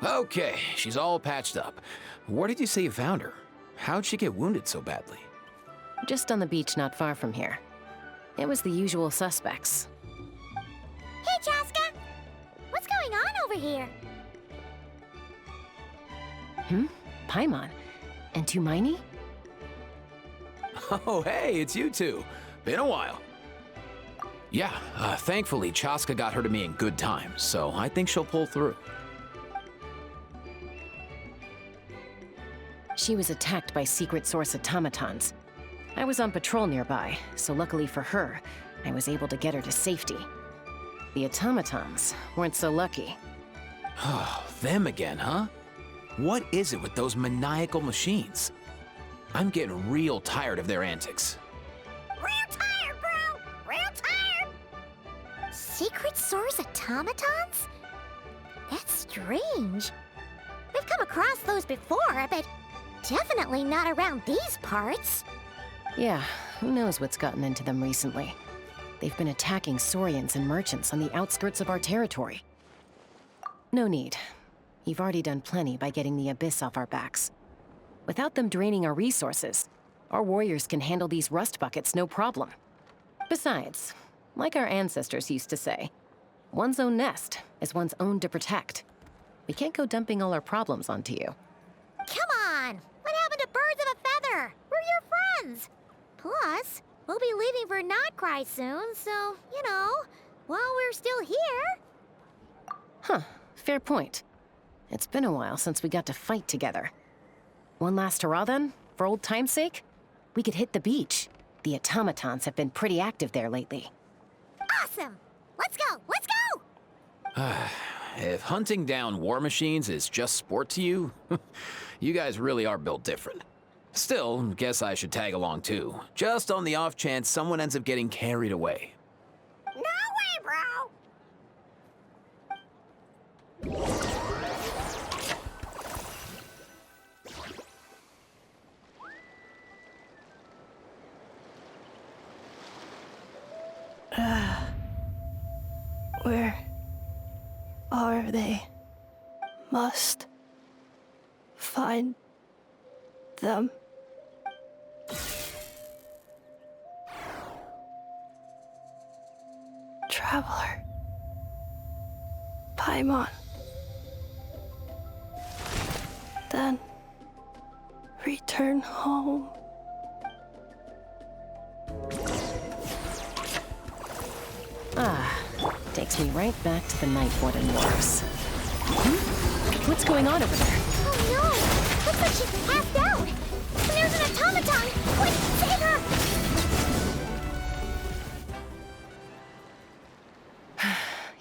Okay, she's all patched up. Where did you say you found her? How'd she get wounded so badly? Just on the beach not far from here. It was the usual suspects. Hey, Chaska! What's going on over here? Paimon? And Tumaini? Oh, hey, it's you two. Been a while. Yeah, thankfully, Chaska got her to me in good time, so I think she'll pull through. She was attacked by secret source automatons. I was on patrol nearby, so luckily for her, I was able to get her to safety. The automatons weren't so lucky. Oh, them again, huh? What is it with those maniacal machines? I'm getting real tired of their antics. Real tired, bro! Real tired! Secret source automatons? That's strange. We've come across those before, but definitely not around these parts. Yeah, who knows what's gotten into them recently. They've been attacking Saurians and merchants on the outskirts of our territory. No need. You've already done plenty by getting the Abyss off our backs. Without them draining our resources, our warriors can handle these rust buckets no problem. Besides, like our ancestors used to say, one's own nest is one's own to protect. We can't go dumping all our problems onto you. Come on! What happened to birds of a feather? We're your friends! Plus, we'll be leaving for Nod Krai soon, so, you know, while we're still here... Huh, fair point. It's been a while since we got to fight together. One last hurrah then, for old time's sake? We could hit the beach. The automatons have been pretty active there lately. Awesome! Let's go! Let's go! If hunting down war machines is just sport to you, you guys really are built different. Still, guess I should tag along too, just on the off chance someone ends up getting carried away. No way, bro! Where are they? Must find them. Traveler. Paimon. Then return home. Takes me right back to the Night Warden Wars. What's going on over there? Oh no! Looks like she's passed out! And there's an automaton! Quick, save her!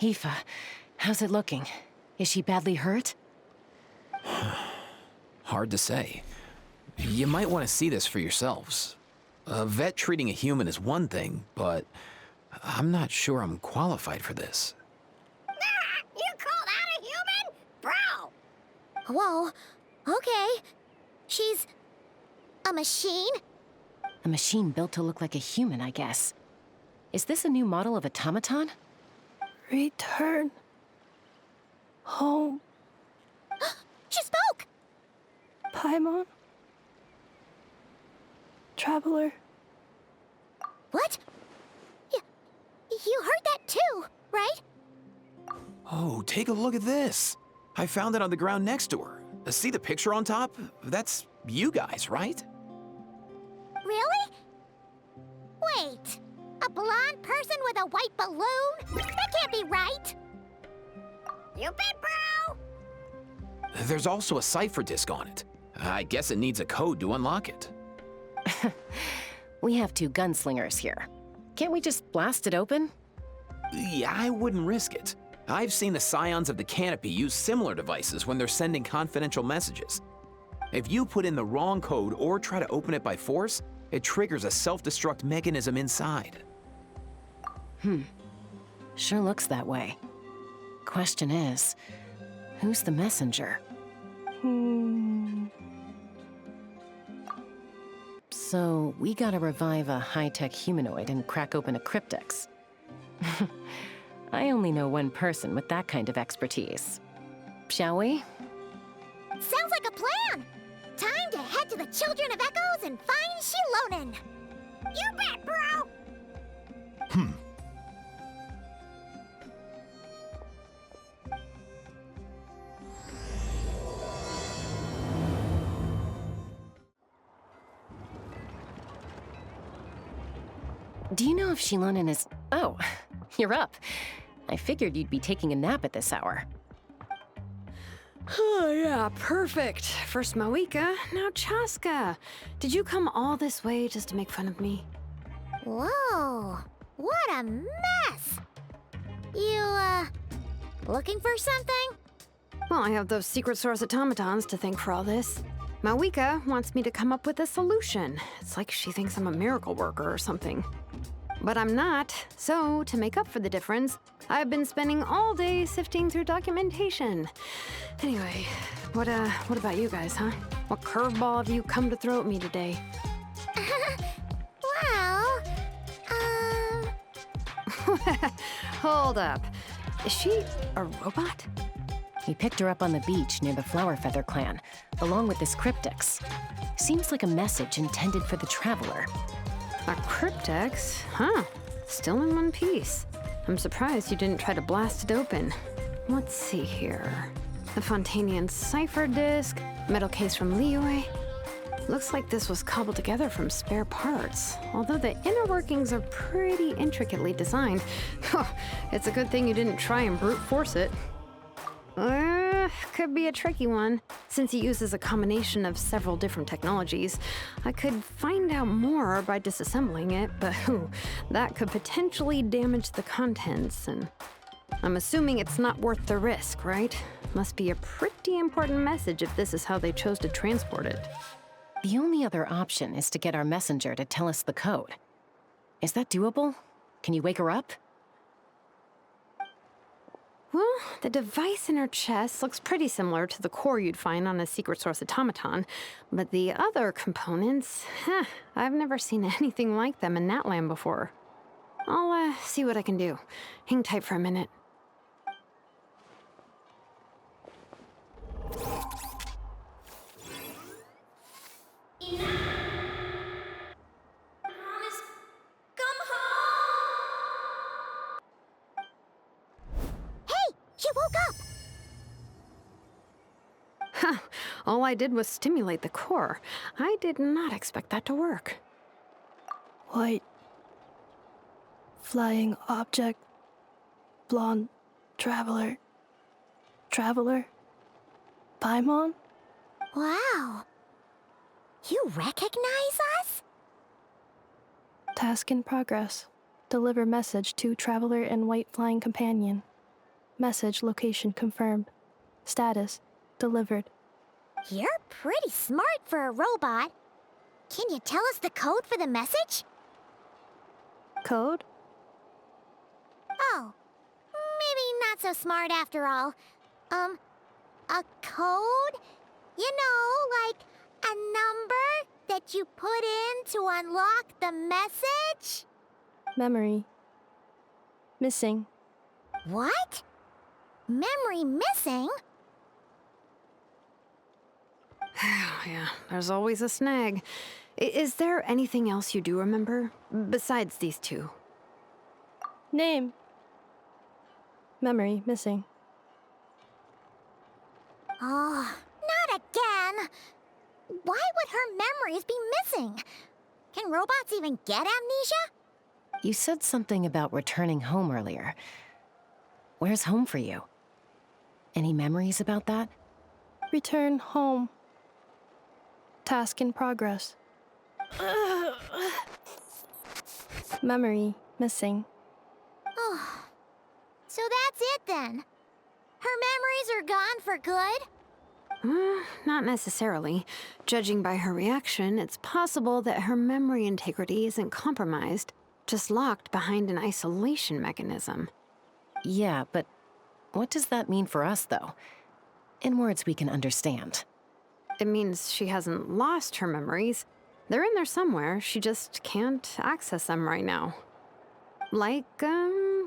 Aoife, how's it looking? Is she badly hurt? Hard to say. You might want to see this for yourselves. A vet treating a human is one thing, but I'm not sure I'm qualified for this. You call that a human? Bro! Whoa, okay. She's... a machine? A machine built to look like a human, I guess. Is this a new model of automaton? Return home. She spoke! Paimon. Traveler. What? You heard that too, right? Oh, take a look at this. I found it on the ground next to her. See the picture on top? That's you guys, right? Really? Wait, a blonde person with a white balloon? That can't be right. You bet, bro! There's also a cipher disk on it. I guess it needs a code to unlock it. We have two gunslingers here. Can't we just blast it open? Yeah, I wouldn't risk it. I've seen the Scions of the Canopy use similar devices when they're sending confidential messages. If you put in the wrong code or try to open it by force, it triggers a self-destruct mechanism inside. Sure looks that way. Question is, who's the messenger? So, we gotta revive a high-tech humanoid and crack open a cryptex. I only know one person with that kind of expertise. Shall we? Sounds like a plan! Time to head to the Children of Echoes and find Shilonen! You bet, bro! Do you know if Shilonen is... Oh, you're up. I figured you'd be taking a nap at this hour. Oh, yeah, perfect. First Mawika, now Chaska. Did you come all this way just to make fun of me? Whoa, what a mess! You, looking for something? Well, I have those secret source automatons to thank for all this. Mawika wants me to come up with a solution. It's like she thinks I'm a miracle worker or something. But I'm not, so to make up for the difference, I've been spending all day sifting through documentation. Anyway, what about you guys, huh? What curveball have you come to throw at me today? Well, Hold up. Is she a robot? We picked her up on the beach near the Flower Feather clan, along with this cryptex. Seems like a message intended for the Traveler. A cryptex? Huh. Still in one piece. I'm surprised you didn't try to blast it open. Let's see here. The Fontanian cipher disk, metal case from Liyue. Looks like this was cobbled together from spare parts, although the inner workings are pretty intricately designed. It's a good thing you didn't try and brute force it. Could be a tricky one. Since it uses a combination of several different technologies, I could find out more by disassembling it, but that could potentially damage the contents, and I'm assuming it's not worth the risk, right? Must be a pretty important message if this is how they chose to transport it. The only other option is to get our messenger to tell us the code. Is that doable? Can you wake her up? Well, the device in her chest looks pretty similar to the core you'd find on a secret source automaton, but the other components, I've never seen anything like them in Natlan before. I'll see what I can do. Hang tight for a minute. She woke up! All I did was stimulate the core. I did not expect that to work. White. Flying object. Blonde. Traveler. Traveler. Paimon? Wow. You recognize us? Task in progress. Deliver message to Traveler and White Flying Companion. Message location confirmed. Status delivered. You're pretty smart for a robot. Can you tell us the code for the message? Code? Oh, maybe not so smart after all. A code? You know, like a number that you put in to unlock the message? Memory. Missing. What? Memory missing? Yeah, there's always a snag. Is there anything else you do remember, besides these two? Name. Memory missing. Oh, not again! Why would her memories be missing? Can robots even get amnesia? You said something about returning home earlier. Where's home for you? Any memories about that? Return home. Task in progress. Memory missing. Oh, so that's it then. Her memories are gone for good? Not necessarily. Judging by her reaction, it's possible that her memory integrity isn't compromised, just locked behind an isolation mechanism. Yeah, but what does that mean for us, though? In words we can understand. It means she hasn't lost her memories. They're in there somewhere, she just can't access them right now. Like,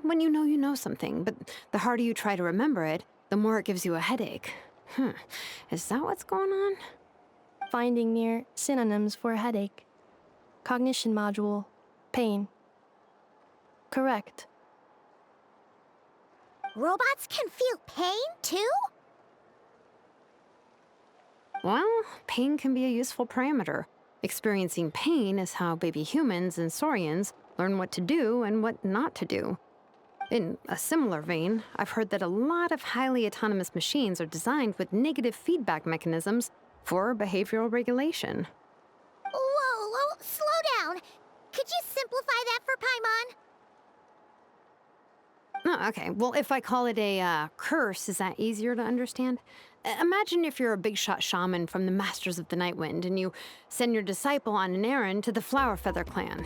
when you know something, but the harder you try to remember it, the more it gives you a headache. Is that what's going on? Finding near synonyms for headache. Cognition module. Pain. Correct. Robots can feel pain, too? Well, pain can be a useful parameter. Experiencing pain is how baby humans and saurians learn what to do and what not to do. In a similar vein, I've heard that a lot of highly autonomous machines are designed with negative feedback mechanisms for behavioral regulation. Whoa, slow down. Could you simplify that for Paimon? Oh, okay, well, if I call it a curse, is that easier to understand? Imagine if you're a big shot shaman from the Masters of the Nightwind and you send your disciple on an errand to the Flowerfeather clan.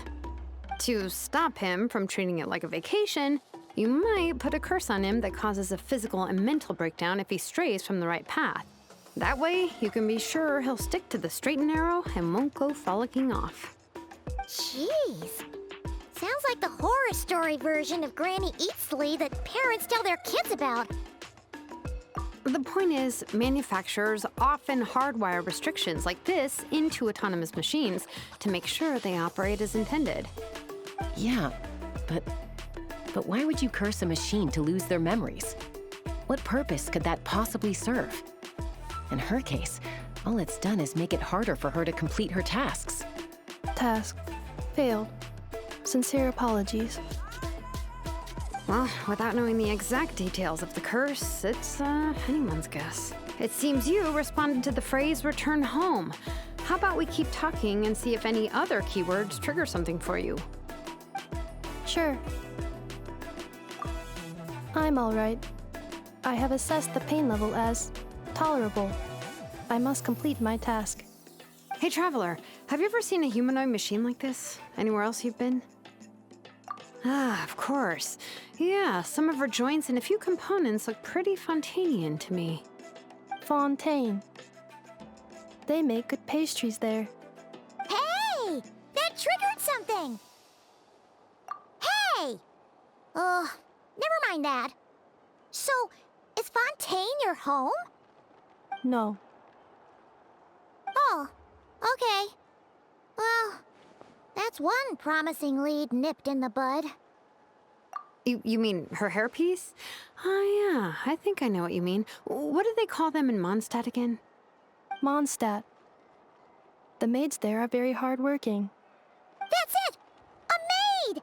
To stop him from treating it like a vacation, you might put a curse on him that causes a physical and mental breakdown if he strays from the right path. That way, you can be sure he'll stick to the straight and narrow and won't go frolicking off. Jeez. Sounds like the horror story version of Granny Eatsley that parents tell their kids about. The point is, manufacturers often hardwire restrictions like this into autonomous machines to make sure they operate as intended. Yeah, but why would you curse a machine to lose their memories? What purpose could that possibly serve? In her case, all it's done is make it harder for her to complete her tasks. Task. Failed. Sincere apologies. Well, without knowing the exact details of the curse, it's anyone's guess. It seems you responded to the phrase return home. How about we keep talking and see if any other keywords trigger something for you? Sure. I'm all right. I have assessed the pain level as tolerable. I must complete my task. Hey, Traveler, have you ever seen a humanoid machine like this? Anywhere else you've been? Ah, of course. Yeah, some of her joints and a few components look pretty Fontanian to me. Fontaine. They make good pastries there. Hey! That triggered something! Hey! Never mind that. So, is Fontaine your home? No. Oh, okay. Well, that's one promising lead nipped in the bud. You mean her hairpiece? Oh, yeah, I think I know what you mean. What do they call them in Mondstadt again? Mondstadt. The maids there are very hardworking. That's it! A maid!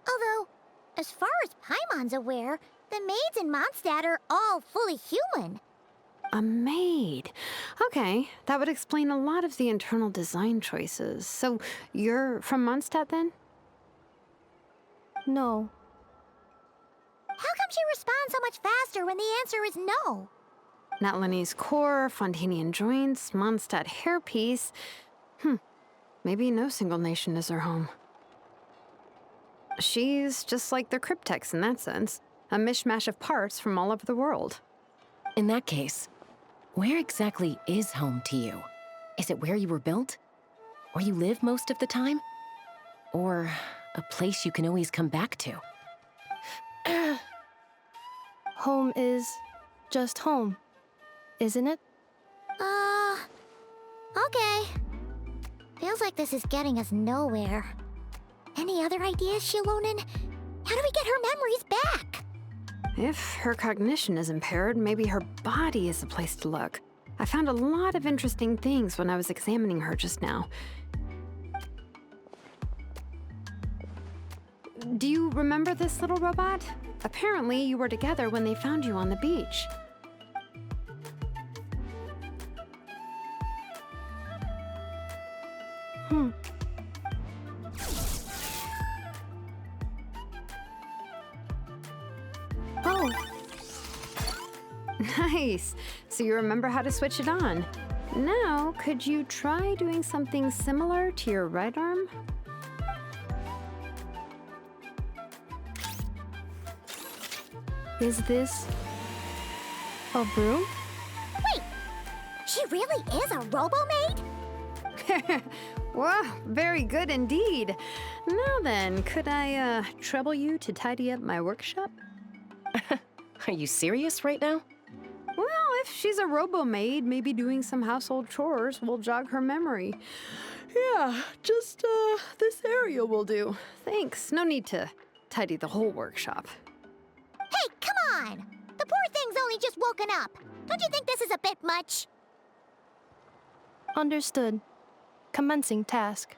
Although, as far as Paimon's aware, the maids in Mondstadt are all fully human. A maid. Okay, that would explain a lot of the internal design choices. So, you're from Mondstadt then? No. How come she responds so much faster when the answer is no? Natlanese core, Fontanian joints, Mondstadt hairpiece. Maybe no single nation is her home. She's just like the Cryptex in that sense. A mishmash of parts from all over the world. In that case, where exactly is home to you? Is it where you were built? Where you live most of the time? Or a place you can always come back to? Home is just home, isn't it? Okay. Feels like this is getting us nowhere. Any other ideas, Shilonen? How do we get her memories back? If her cognition is impaired, maybe her body is the place to look. I found a lot of interesting things when I was examining her just now. Do you remember this little robot? Apparently, you were together when they found you on the beach. Oh, Nice. So you remember how to switch it on. Now, could you try doing something similar to your right arm? is this a broom? Wait! She really is a robo-maid? Well, very good indeed. Now then, could I trouble you to tidy up my workshop? Are you serious right now? Well, if she's a robo-maid, maybe doing some household chores will jog her memory. Yeah, just, this area will do. Thanks. No need to tidy the whole workshop. Hey, come on! The poor thing's only just woken up. Don't you think this is a bit much? Understood. Commencing task.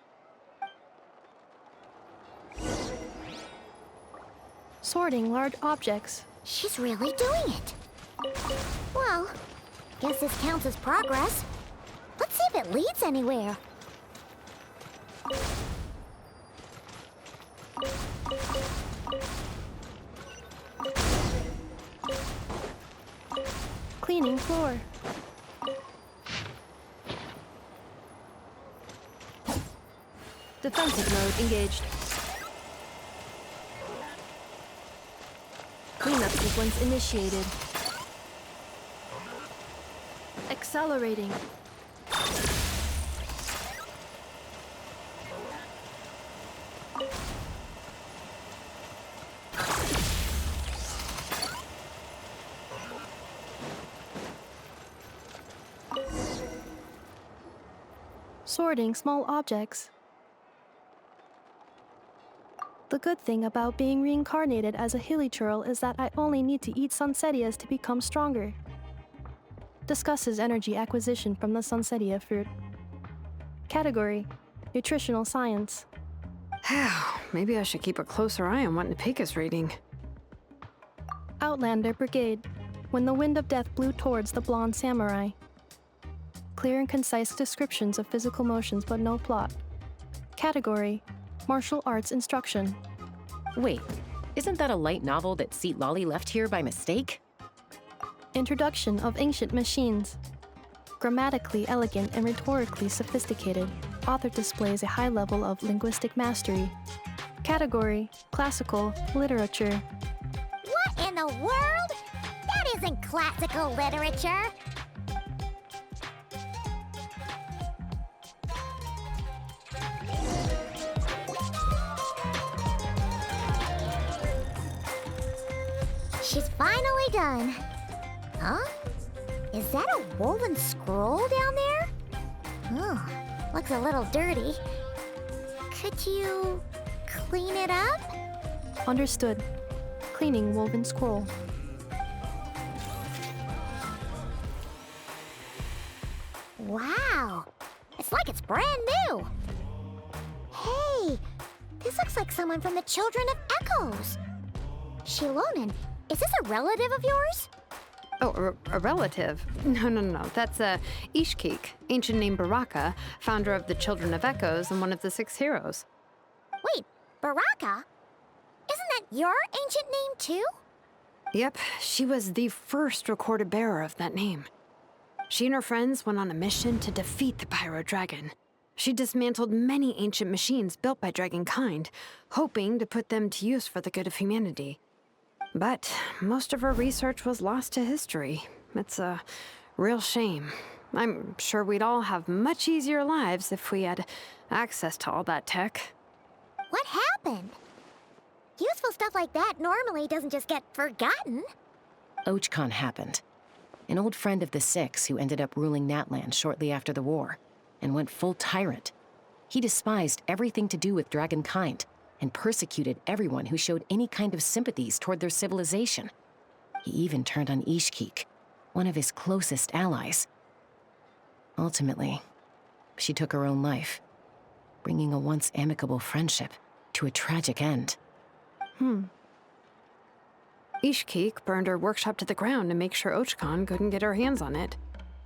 Sorting large objects. She's really doing it. Well, guess this counts as progress. Let's see if it leads anywhere. Cleaning floor. Defensive mode engaged. Cleanup sequence initiated. Accelerating. Sorting small objects. The good thing about being reincarnated as a hilichurl is that I only need to eat sunsettias to become stronger. Discusses energy acquisition from the sunsettia fruit. Category: Nutritional Science. Maybe I should keep a closer eye on what Nipika's reading. Outlander Brigade. When the wind of death blew towards the blonde samurai. Clear and concise descriptions of physical motions but no plot. Category: Martial Arts Instruction. Wait, isn't that a light novel that Citlali left here by mistake? Introduction of Ancient Machines. Grammatically elegant and rhetorically sophisticated, author displays a high level of linguistic mastery. Category: Classical Literature. What in the world? That isn't classical literature. She's finally done. Huh? Is that a woven scroll down there? Oh, looks a little dirty. Could you clean it up? Understood. Cleaning woven scroll. Wow, it's like it's brand new. Hey, this looks like someone from the Children of Echoes. Shilonen, is this a relative of yours? Oh, a relative? No. That's Ishkik, ancient name Baraka, founder of the Children of Echoes and one of the 6 heroes. Wait, Baraka? Isn't that your ancient name too? Yep, she was the first recorded bearer of that name. She and her friends went on a mission to defeat the Pyro Dragon. She dismantled many ancient machines built by dragonkind, hoping to put them to use for the good of humanity. But most of her research was lost to history. It's a real shame. I'm sure we'd all have much easier lives if we had access to all that tech. What happened? Useful stuff like that normally doesn't just get forgotten. Ochkon happened. An old friend of the 6 who ended up ruling Natland shortly after the war, and went full tyrant. He despised everything to do with dragonkind, and persecuted everyone who showed any kind of sympathies toward their civilization. He even turned on Ishkik, one of his closest allies. Ultimately, she took her own life, bringing a once amicable friendship to a tragic end. Ishkik burned her workshop to the ground to make sure Ochkon couldn't get her hands on it.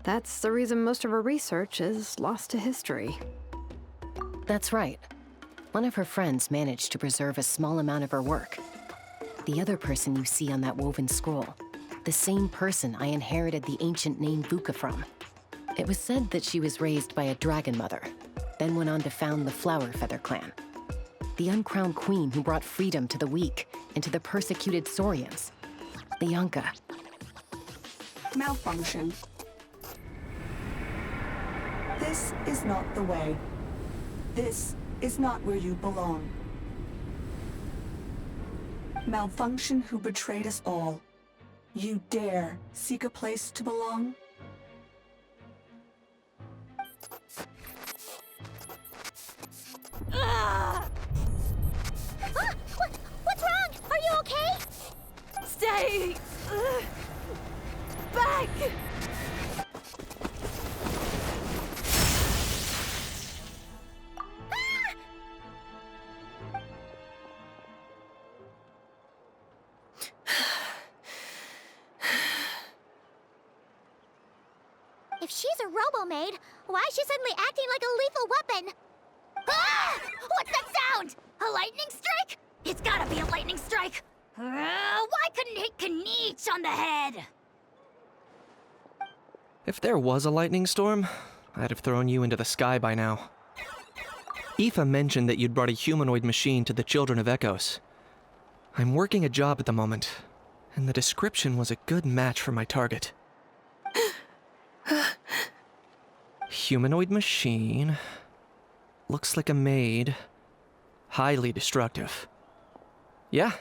That's the reason most of her research is lost to history. That's right. One of her friends managed to preserve a small amount of her work. The other person you see on that woven scroll, the same person I inherited the ancient name Vuka from. It was said that she was raised by a dragon mother, then went on to found the Flower Feather clan. The uncrowned queen who brought freedom to the weak and to the persecuted Saurians. The Yunka. Malfunction. This is not the way. This is not where you belong. Malfunction who betrayed us all. You dare seek a place to belong? What's wrong? Are you okay? Stay back! If she's a robo-maid, why is she suddenly acting like a lethal weapon? Ah! What's that sound? A lightning strike? It's gotta be a lightning strike! Why couldn't it hit Kniech on the head? If there was a lightning storm, I'd have thrown you into the sky by now. Aoife mentioned that you'd brought a humanoid machine to the Children of Echoes. I'm working a job at the moment, and the description was a good match for my target. Humanoid machine. Looks like a maid. Highly destructive. Yeah,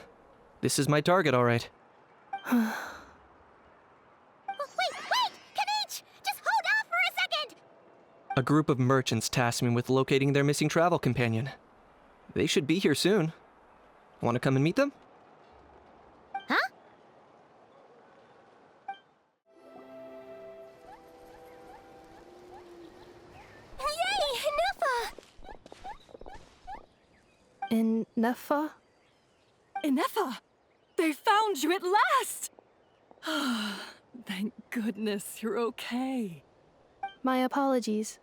this is my target, all right. Wait! Kniech! Just hold off for a second! A group of merchants tasked me with locating their missing travel companion. They should be here soon. Want to come and meet them? Huh? Yay! Ineffa! Ineffa? Ineffa! They found you at last! Thank goodness you're okay. My apologies.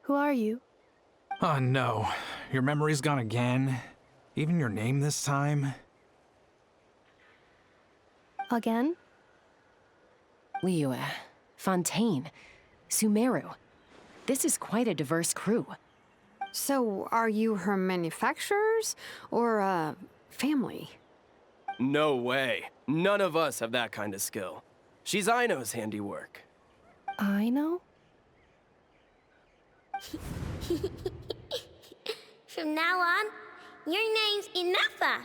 Who are you? Oh no, your memory's gone again? Even your name this time? Again? Liyue, Fontaine, Sumeru. This is quite a diverse crew. So, are you her manufacturers or family? No way. None of us have that kind of skill. She's Aino's handiwork. I know? From now on, your name's Ineffa.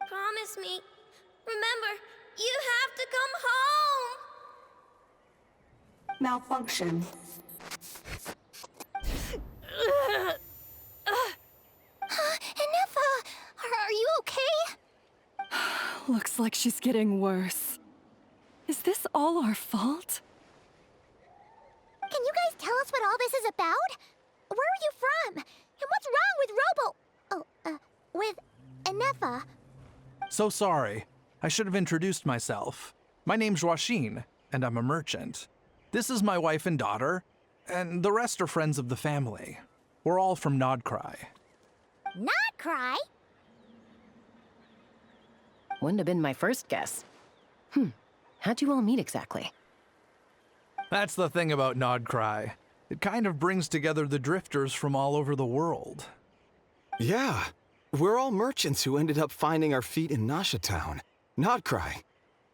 Promise me. Remember, you have to come home. Malfunction. Ineffa, are you okay? Looks like she's getting worse. Is this all our fault? Can you guys tell us what all this is about? Where are you from? And what's wrong with with Ineffa? So sorry. I should have introduced myself. My name's Joachine, and I'm a merchant. This is my wife and daughter, and the rest are friends of the family. We're all from Nod Krai. Nod Krai? Wouldn't have been my first guess. How'd you all meet exactly? That's the thing about Nod Krai. It kind of brings together the drifters from all over the world. Yeah, we're all merchants who ended up finding our feet in Nasha Town. Nod Krai.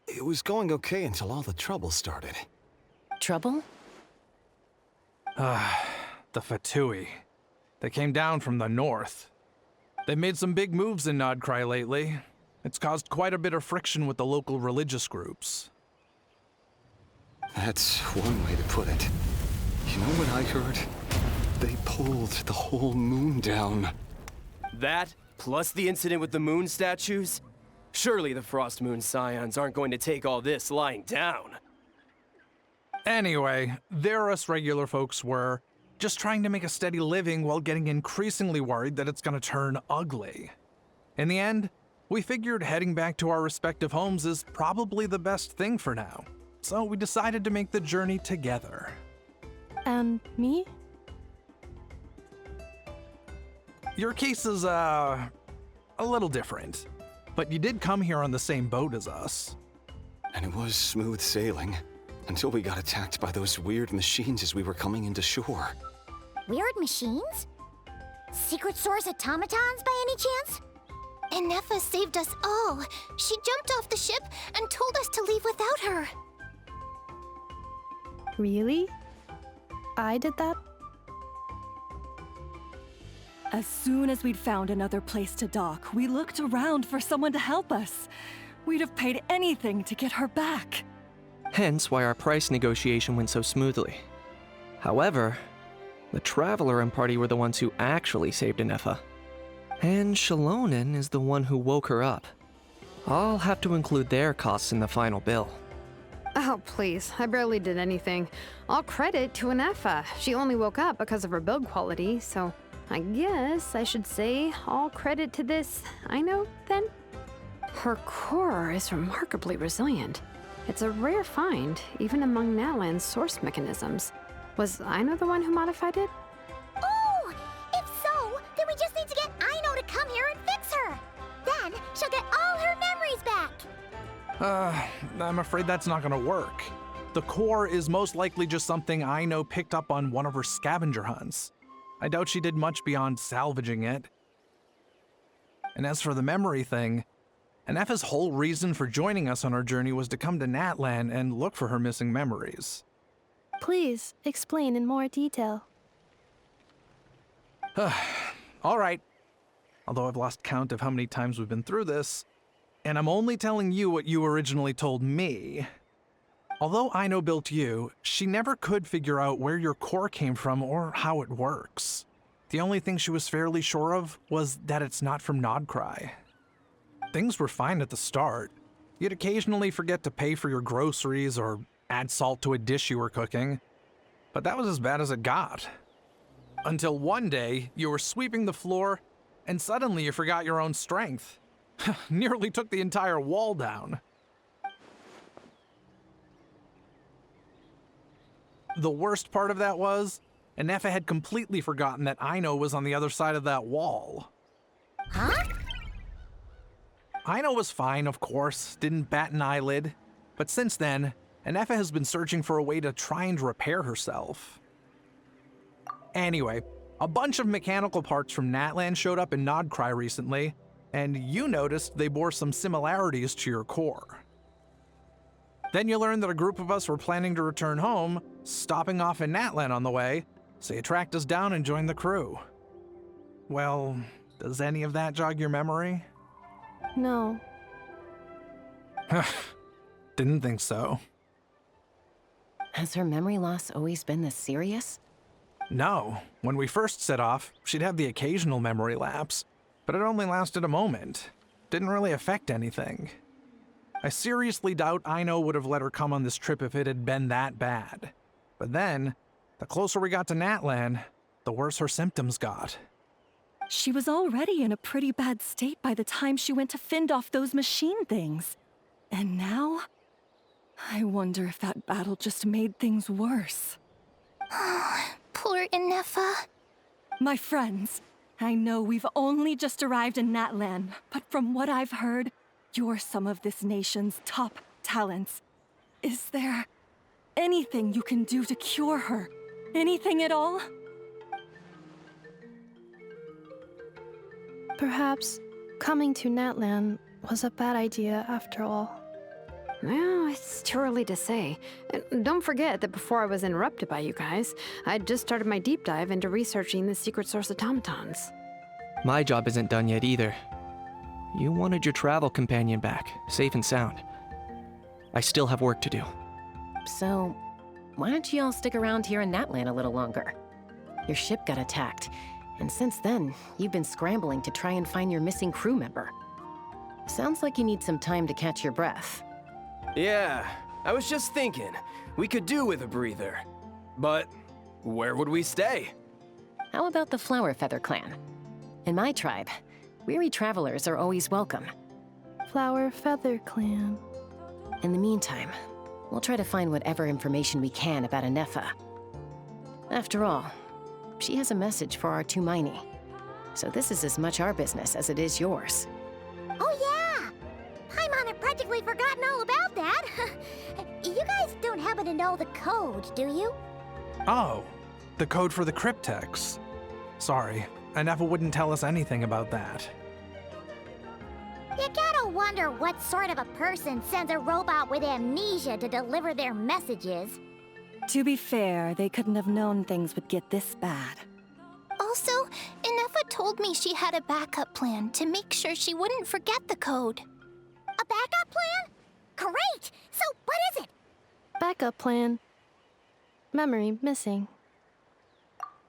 It was going okay until all the trouble started. Trouble? The Fatui. They came down from the north. They made some big moves in Nod Krai lately. It's caused quite a bit of friction with the local religious groups. That's one way to put it. You know what I heard? They pulled the whole moon down. That, plus the incident with the moon statues? Surely the Frost Moon Scions aren't going to take all this lying down. Anyway, there us regular folks were just trying to make a steady living while getting increasingly worried that it's gonna turn ugly. In the end, we figured heading back to our respective homes is probably the best thing for now. So we decided to make the journey together. And me? Your case is, a little different. But you did come here on the same boat as us. And it was smooth sailing, until we got attacked by those weird machines as we were coming into shore. Weird machines? Secret Source automatons by any chance? Ineffa saved us all. She jumped off the ship and told us to leave without her. Really? I did that? As soon as we'd found another place to dock, we looked around for someone to help us. We'd have paid anything to get her back. Hence why our price negotiation went so smoothly. However, the Traveler and party were the ones who actually saved Ineffa. And Shalonen is the one who woke her up. I'll have to include their costs in the final bill. Oh, please. I barely did anything. All credit to Ineffa. She only woke up because of her build quality, so I guess I should say all credit to this Ino, then? Her core is remarkably resilient. It's a rare find, even among Natlan's source mechanisms. Was Ino the one who modified it? Oh! If so, then we just need to get Ino to come here and fix her! Then she'll get all her memories back! I'm afraid that's not gonna work. The core is most likely just something Ino picked up on one of her scavenger hunts. I doubt she did much beyond salvaging it. And as for the memory thing, Ineffa's whole reason for joining us on our journey was to come to Natlan and look for her missing memories. Please explain in more detail. All right. Although I've lost count of how many times we've been through this, and I'm only telling you what you originally told me. Although Ino built you, she never could figure out where your core came from or how it works. The only thing she was fairly sure of was that it's not from Nod Krai. Things were fine at the start. You'd occasionally forget to pay for your groceries or add salt to a dish you were cooking, but that was as bad as it got. Until one day, you were sweeping the floor, and suddenly you forgot your own strength. Nearly took the entire wall down. The worst part of that was, Ineffa had completely forgotten that Ino was on the other side of that wall. Huh? Ino was fine, of course, didn't bat an eyelid, but since then, Ineffa has been searching for a way to try and repair herself. Anyway, a bunch of mechanical parts from Natlan showed up in Nod Krai recently, and you noticed they bore some similarities to your core. Then you learned that a group of us were planning to return home, stopping off in Natlan on the way, so you tracked us down and joined the crew. Well, does any of that jog your memory? No. Didn't think so. Has her memory loss always been this serious? No. When we first set off, she'd have the occasional memory lapse, but it only lasted a moment. Didn't really affect anything. I seriously doubt Ino would have let her come on this trip if it had been that bad. But then, the closer we got to Natlan, the worse her symptoms got. She was already in a pretty bad state by the time she went to fend off those machine things. And now? I wonder if that battle just made things worse. Poor Ineffa. My friends, I know we've only just arrived in Natlan, but from what I've heard, you're some of this nation's top talents. Is there anything you can do to cure her? Anything at all? Perhaps coming to Natlan was a bad idea after all. Well, it's too early to say. And don't forget that before I was interrupted by you guys, I'd just started my deep dive into researching the secret source automatons. My job isn't done yet either. You wanted your travel companion back, safe and sound. I still have work to do. So, why don't you all stick around here in Natlan a little longer? Your ship got attacked, and since then, you've been scrambling to try and find your missing crew member. Sounds like you need some time to catch your breath. Yeah, I was just thinking, we could do with a breather. But where would we stay? How about the Flower Feather clan? In my tribe, weary travelers are always welcome. Flower Feather Clan. In the meantime, we'll try to find whatever information we can about Ineffa. After all, she has a message for our Tumaini. So this is as much our business as it is yours. Oh yeah! Paimon had practically forgotten all about that. You guys don't happen to know the code, do you? Oh, the code for the cryptex. Sorry, Ineffa wouldn't tell us anything about that. You gotta wonder what sort of a person sends a robot with amnesia to deliver their messages. To be fair, they couldn't have known things would get this bad. Also, Ineffa told me she had a backup plan to make sure she wouldn't forget the code. A backup plan? Great! So, what is it? Backup plan. Memory missing.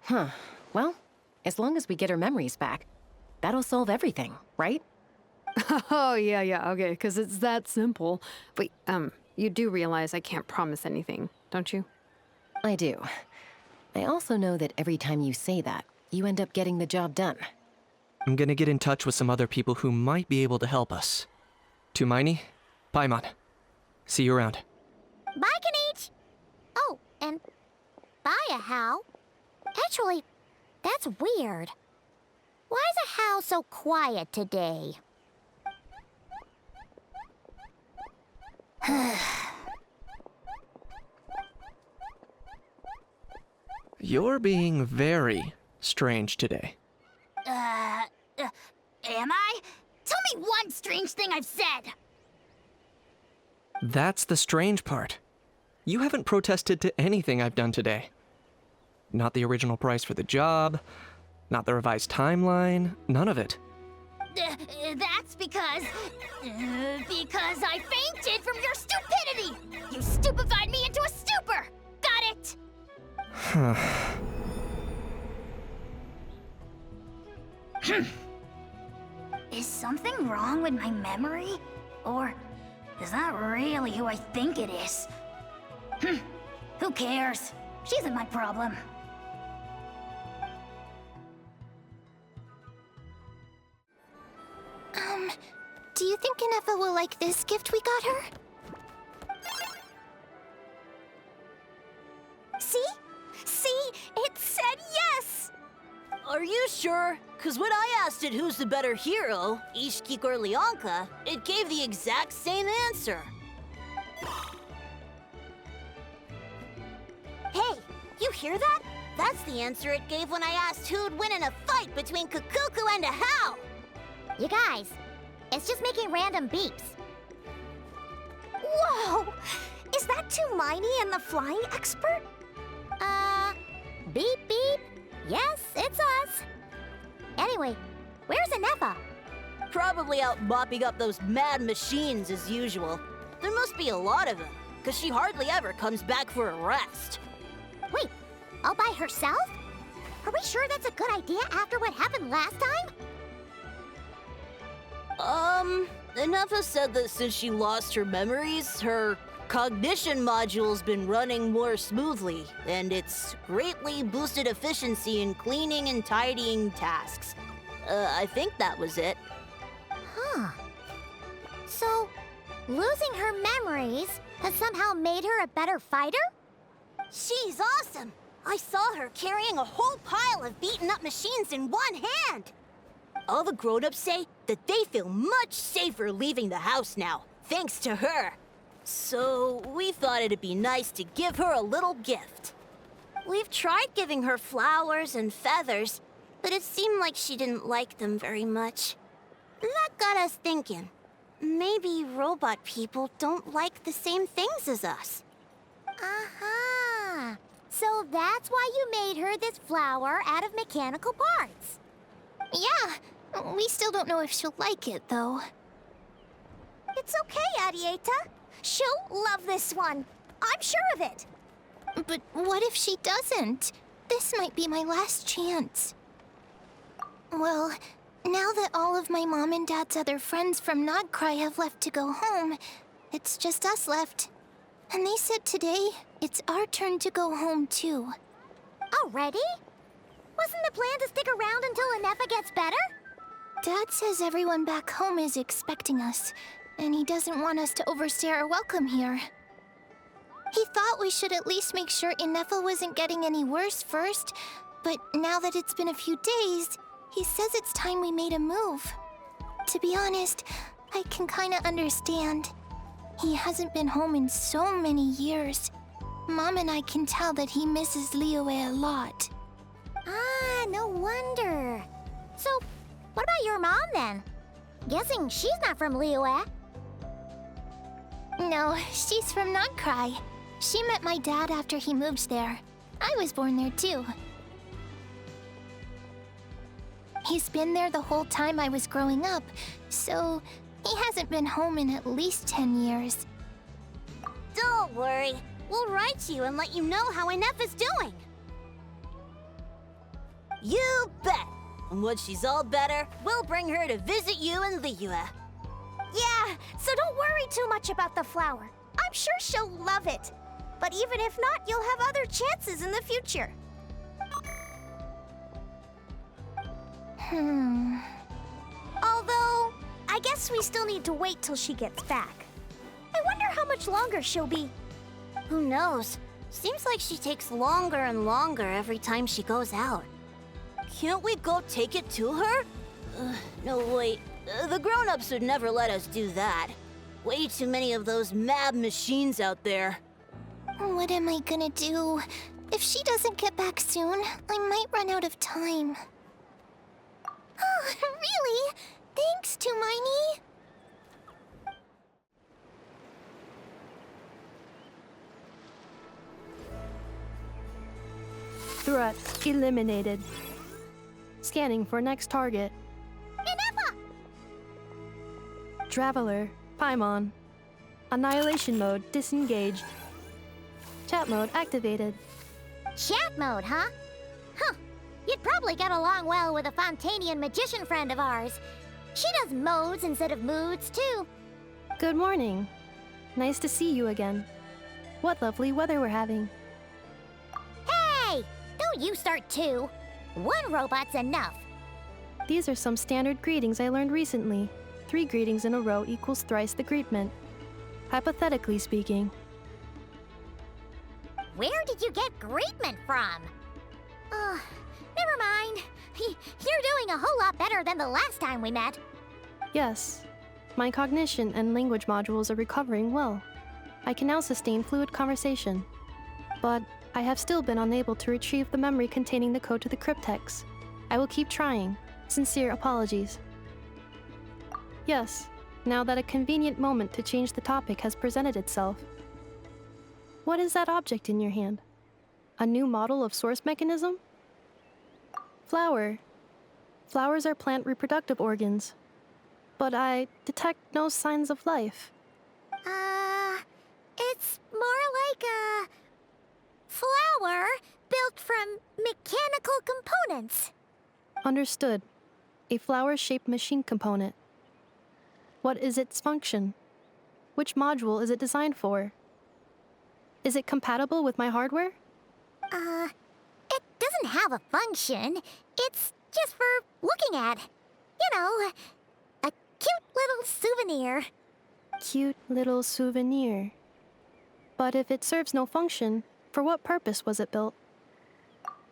Huh. Well, as long as we get her memories back, that'll solve everything, right? Oh, yeah, okay, because it's that simple. Wait, you do realize I can't promise anything, don't you? I do. I also know that every time you say that, you end up getting the job done. I'm gonna get in touch with some other people who might be able to help us. Tumaini, Paimon. See you around. Bye, Kanich! Oh, and bye, How. Actually, that's weird. Why is How so quiet today? You're being very strange today. Am I? Tell me one strange thing I've said! That's the strange part. You haven't protested to anything I've done today. Not the original price for the job, not the revised timeline, none of it. That's because I fainted from your stupidity! You stupefied me into a stupor! Got it? Is something wrong with my memory? Or is that really who I think it is? Who cares? She isn't my problem. Do you think Ineffa will like this gift we got her? See? See? It said yes! Are you sure? Cause when I asked it who's the better hero, Ishkik or Leonka, it gave the exact same answer. Hey, you hear that? That's the answer it gave when I asked who'd win in a fight between Kukuku and Ahau. You guys, it's just making random beeps. Whoa! Is that Tumaini and the flying expert? Beep beep. Yes, it's us. Anyway, where's Ineffa? Probably out mopping up those mad machines as usual. There must be a lot of them, cause she hardly ever comes back for a rest. Wait, all by herself? Are we sure that's a good idea after what happened last time? Ineffa said that since she lost her memories, her cognition module's been running more smoothly, and it's greatly boosted efficiency in cleaning and tidying tasks. I think that was it. Huh. So, losing her memories has somehow made her a better fighter? She's awesome! I saw her carrying a whole pile of beaten-up machines in one hand! All the grown-ups say that they feel much safer leaving the house now, thanks to her. So, we thought it'd be nice to give her a little gift. We've tried giving her flowers and feathers, but it seemed like she didn't like them very much. That got us thinking. Maybe robot people don't like the same things as us. Aha! So that's why you made her this flower out of mechanical parts. Yeah, we still don't know if she'll like it, though. It's okay, Arieta. She'll love this one. I'm sure of it. But what if she doesn't? This might be my last chance. Well, now that all of my mom and dad's other friends from Nod Krai have left to go home, it's just us left. And they said today, it's our turn to go home too. Already? Wasn't the plan to stick around until Ineffa gets better? Dad says everyone back home is expecting us, and he doesn't want us to overstay our welcome here. He thought we should at least make sure Ineffa wasn't getting any worse first, but now that it's been a few days, he says it's time we made a move. To be honest, I can kinda understand. He hasn't been home in so many years. Mom and I can tell that he misses Liyue a lot. Ah, no wonder. So, what about your mom then? Guessing she's not from Liyue. No, she's from Nod Krai. She met my dad after he moved there. I was born there too. He's been there the whole time I was growing up, so He hasn't been home in at least 10 years. Don't worry. We'll write to you and let you know how Ineffa's doing. You bet. And when she's all better, we'll bring her to visit you in Liyue. Yeah, so don't worry too much about the flower. I'm sure she'll love it. But even if not, you'll have other chances in the future. Although, I guess we still need to wait till she gets back. I wonder how much longer she'll be. Who knows? Seems like she takes longer and longer every time she goes out. Can't we go take it to her? No, wait. The grown-ups would never let us do that. Way too many of those mad machines out there. What am I gonna do? If she doesn't get back soon, I might run out of time. Oh, really? Thanks, Tumaini. Threat eliminated. Scanning for next target. Ineffa! Traveler, Paimon. Annihilation mode disengaged. Chat mode activated. Chat mode, huh? Huh. You'd probably get along well with a Fontanian magician friend of ours. She does modes instead of moods, too. Good morning. Nice to see you again. What lovely weather we're having. Hey! Don't you start too. One robot's enough. These are some standard greetings I learned recently. 3 greetings in a row equals thrice the greetment. Hypothetically speaking. Where did you get greetment from? Never mind. You're doing a whole lot better than the last time we met. Yes. My cognition and language modules are recovering well. I can now sustain fluid conversation. But I have still been unable to retrieve the memory containing the code to the cryptex. I will keep trying. Sincere apologies. Yes, now that a convenient moment to change the topic has presented itself. What is that object in your hand? A new model of source mechanism? Flower. Flowers are plant reproductive organs. But I detect no signs of life. It's more like a flower built from mechanical components. Understood. A flower-shaped machine component. What is its function? Which module is it designed for? Is it compatible with my hardware? It doesn't have a function. It's just for looking at. You know, a cute little souvenir. Cute little souvenir. But if it serves no function, for what purpose was it built?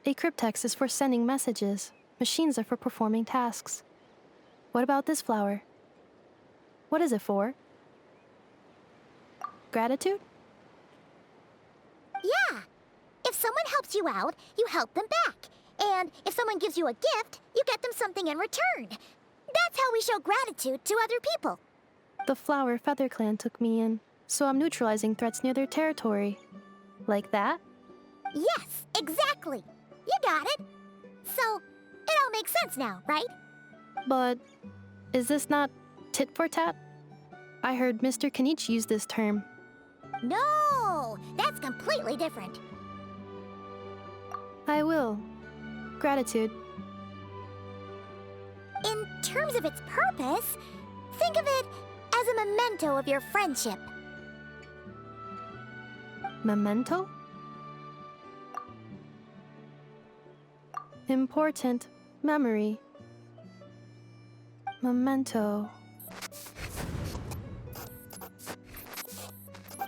A cryptex is for sending messages. Machines are for performing tasks. What about this flower? What is it for? Gratitude? Yeah. If someone helps you out, you help them back. And if someone gives you a gift, you get them something in return. That's how we show gratitude to other people. The Flower Feather Clan took me in, so I'm neutralizing threats near their territory. Like that? Yes, exactly. You got it. So, it all makes sense now, right? But is this not tit for tat? I heard Mr. Kenichi use this term. No, that's completely different. I will. Gratitude. In terms of its purpose, think of it as a memento of your friendship. Memento? Important memory. Memento.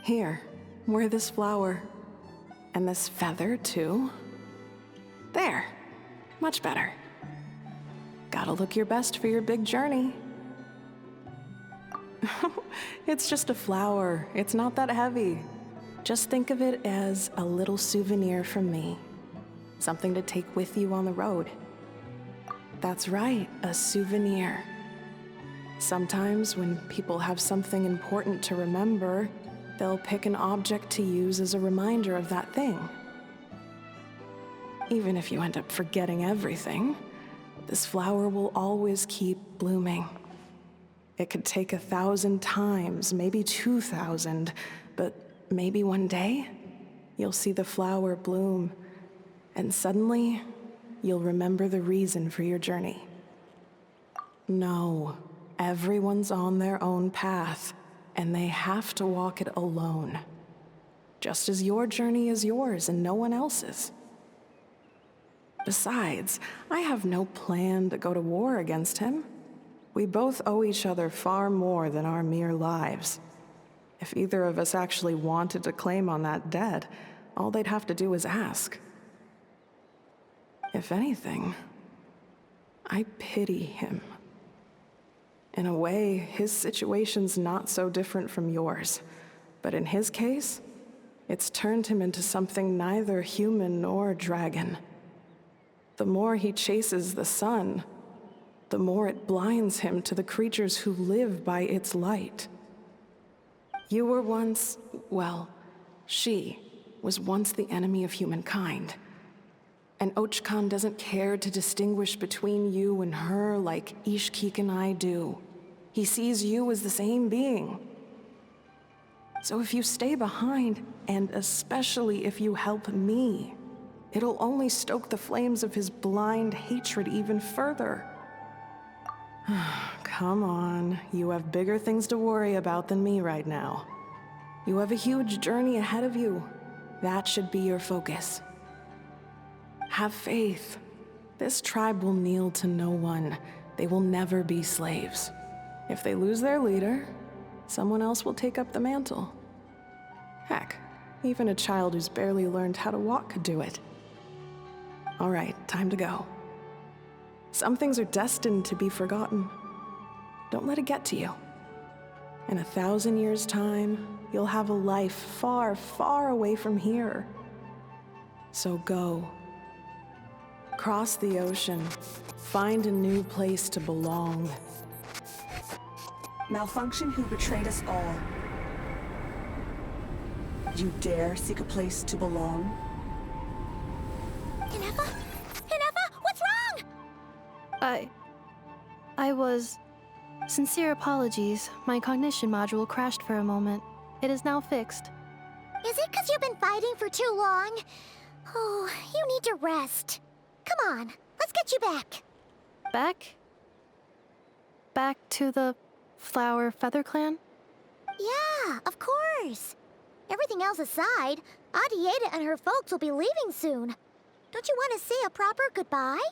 Here, wear this flower. And this feather, too. There. Much better. Gotta look your best for your big journey. It's just a flower. It's not that heavy. Just think of it as a little souvenir from me. Something to take with you on the road. That's right, a souvenir. Sometimes when people have something important to remember, they'll pick an object to use as a reminder of that thing. Even if you end up forgetting everything, this flower will always keep blooming. It could take 1,000 times, maybe 2,000, but maybe one day, you'll see the flower bloom, and suddenly, you'll remember the reason for your journey. No, everyone's on their own path, and they have to walk it alone. Just as your journey is yours and no one else's. Besides, I have no plan to go to war against him. We both owe each other far more than our mere lives. If either of us actually wanted to claim on that debt, all they'd have to do is ask. If anything, I pity him. In a way, his situation's not so different from yours. But in his case, it's turned him into something neither human nor dragon. The more he chases the sun, the more it blinds him to the creatures who live by its light. You were once, well, she was once the enemy of humankind. And Ochkan doesn't care to distinguish between you and her like Ishkik and I do. He sees you as the same being. So if you stay behind, and especially if you help me, it'll only stoke the flames of his blind hatred even further. Come on, you have bigger things to worry about than me right now. You have a huge journey ahead of you. That should be your focus. Have faith. This tribe will kneel to no one. They will never be slaves. If they lose their leader, someone else will take up the mantle. Heck, even a child who's barely learned how to walk could do it. All right, time to go. Some things are destined to be forgotten. Don't let it get to you. In 1,000 years' time, you'll have a life far, far away from here. So go. Cross the ocean. Find a new place to belong. Malfunction who betrayed us all. You dare seek a place to belong? Ineffa? Ineffa, what's wrong? I was... Sincere apologies. My cognition module crashed for a moment. It is now fixed. Is it because you've been fighting for too long? Oh, you need to rest. Come on, let's get you back. Back? Back to the Flower Feather Clan? Yeah, of course. Everything else aside, Adieta and her folks will be leaving soon. Don't you want to say a proper goodbye?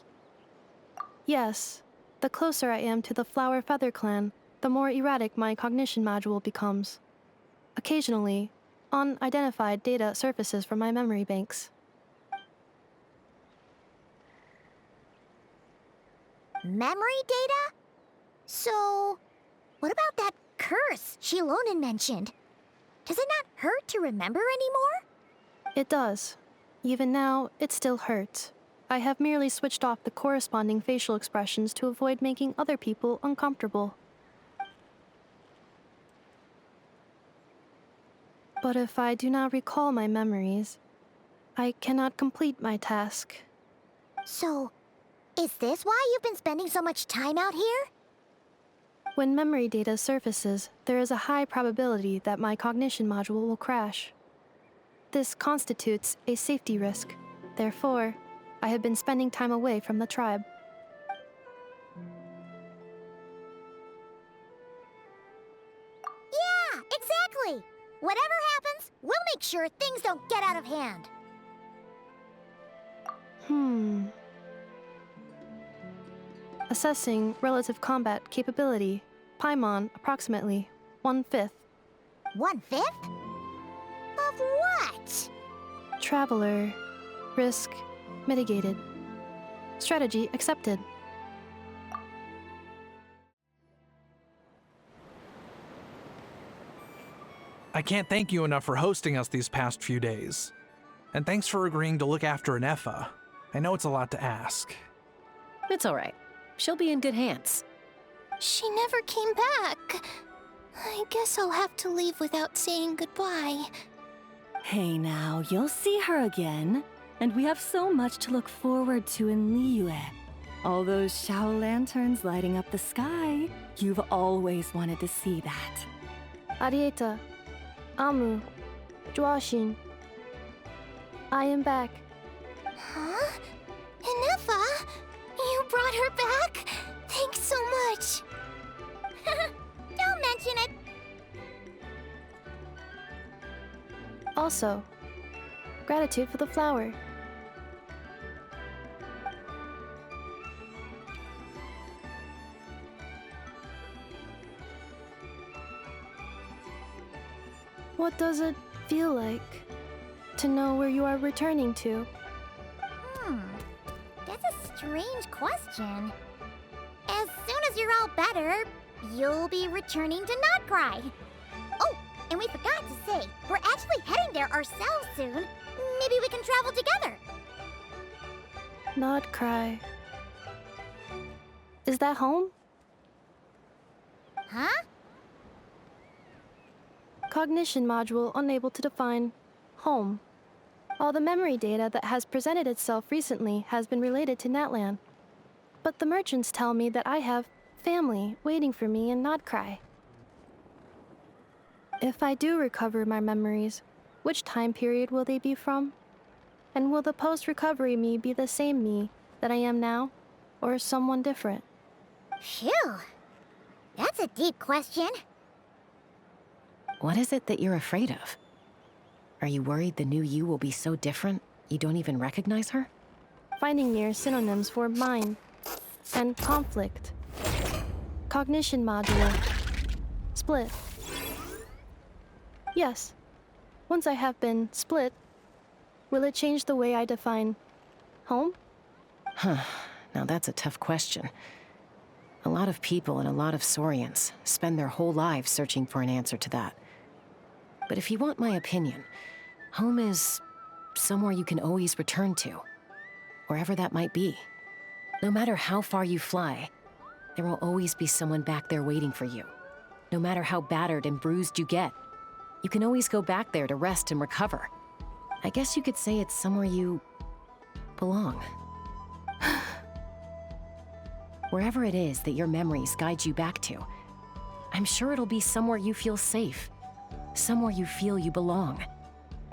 Yes. The closer I am to the Flower Feather Clan, the more erratic my cognition module becomes. Occasionally, unidentified data surfaces from my memory banks. Memory data? So, what about that curse Shilonen mentioned? Does it not hurt to remember anymore? It does. Even now, it still hurts. I have merely switched off the corresponding facial expressions to avoid making other people uncomfortable. But if I do not recall my memories, I cannot complete my task. So, is this why you've been spending so much time out here? When memory data surfaces, there is a high probability that my cognition module will crash. This constitutes a safety risk. Therefore, I have been spending time away from the tribe. Yeah, exactly! Whatever happens, we'll make sure things don't get out of hand. Assessing relative combat capability. Paimon, approximately 1/5. 1/5? Of what? Traveler. Risk mitigated. Strategy accepted. I can't thank you enough for hosting us these past few days. And thanks for agreeing to look after Ineffa. I know it's a lot to ask. It's all right. She'll be in good hands. She never came back. I guess I'll have to leave without saying goodbye. Hey now, you'll see her again. And we have so much to look forward to in Liyue. All those Shao lanterns lighting up the sky. You've always wanted to see that. Arieta, Amu, Joashin. I am back. Huh? Ineffa? You brought her back? Thanks so much. Don't mention it. Also, gratitude for the flower. What does it feel like to know where you are returning to? That's a strange question. As soon as you're all better, you'll be returning to Nod Krai. Oh, and we forgot to say, we're actually heading there ourselves soon. Maybe we can travel together. Nod Krai. Is that home? Huh? Cognition module unable to define home. All the memory data that has presented itself recently has been related to Natlan. But the merchants tell me that I have family waiting for me in Nod Krai. If I do recover my memories, which time period will they be from? And will the post-recovery me be the same me that I am now, or someone different? Phew. That's a deep question. What is it that you're afraid of? Are you worried the new you will be so different you don't even recognize her? Finding near synonyms for mind and conflict. Cognition module. Split. Yes. Once I have been split, will it change the way I define home? Now that's a tough question. A lot of people and a lot of Saurians spend their whole lives searching for an answer to that. But if you want my opinion, home is somewhere you can always return to, wherever that might be. No matter how far you fly, there will always be someone back there waiting for you. No matter how battered and bruised you get, you can always go back there to rest and recover. I guess you could say it's somewhere you belong. Wherever it is that your memories guide you back to, I'm sure it'll be somewhere you feel safe, somewhere you feel you belong.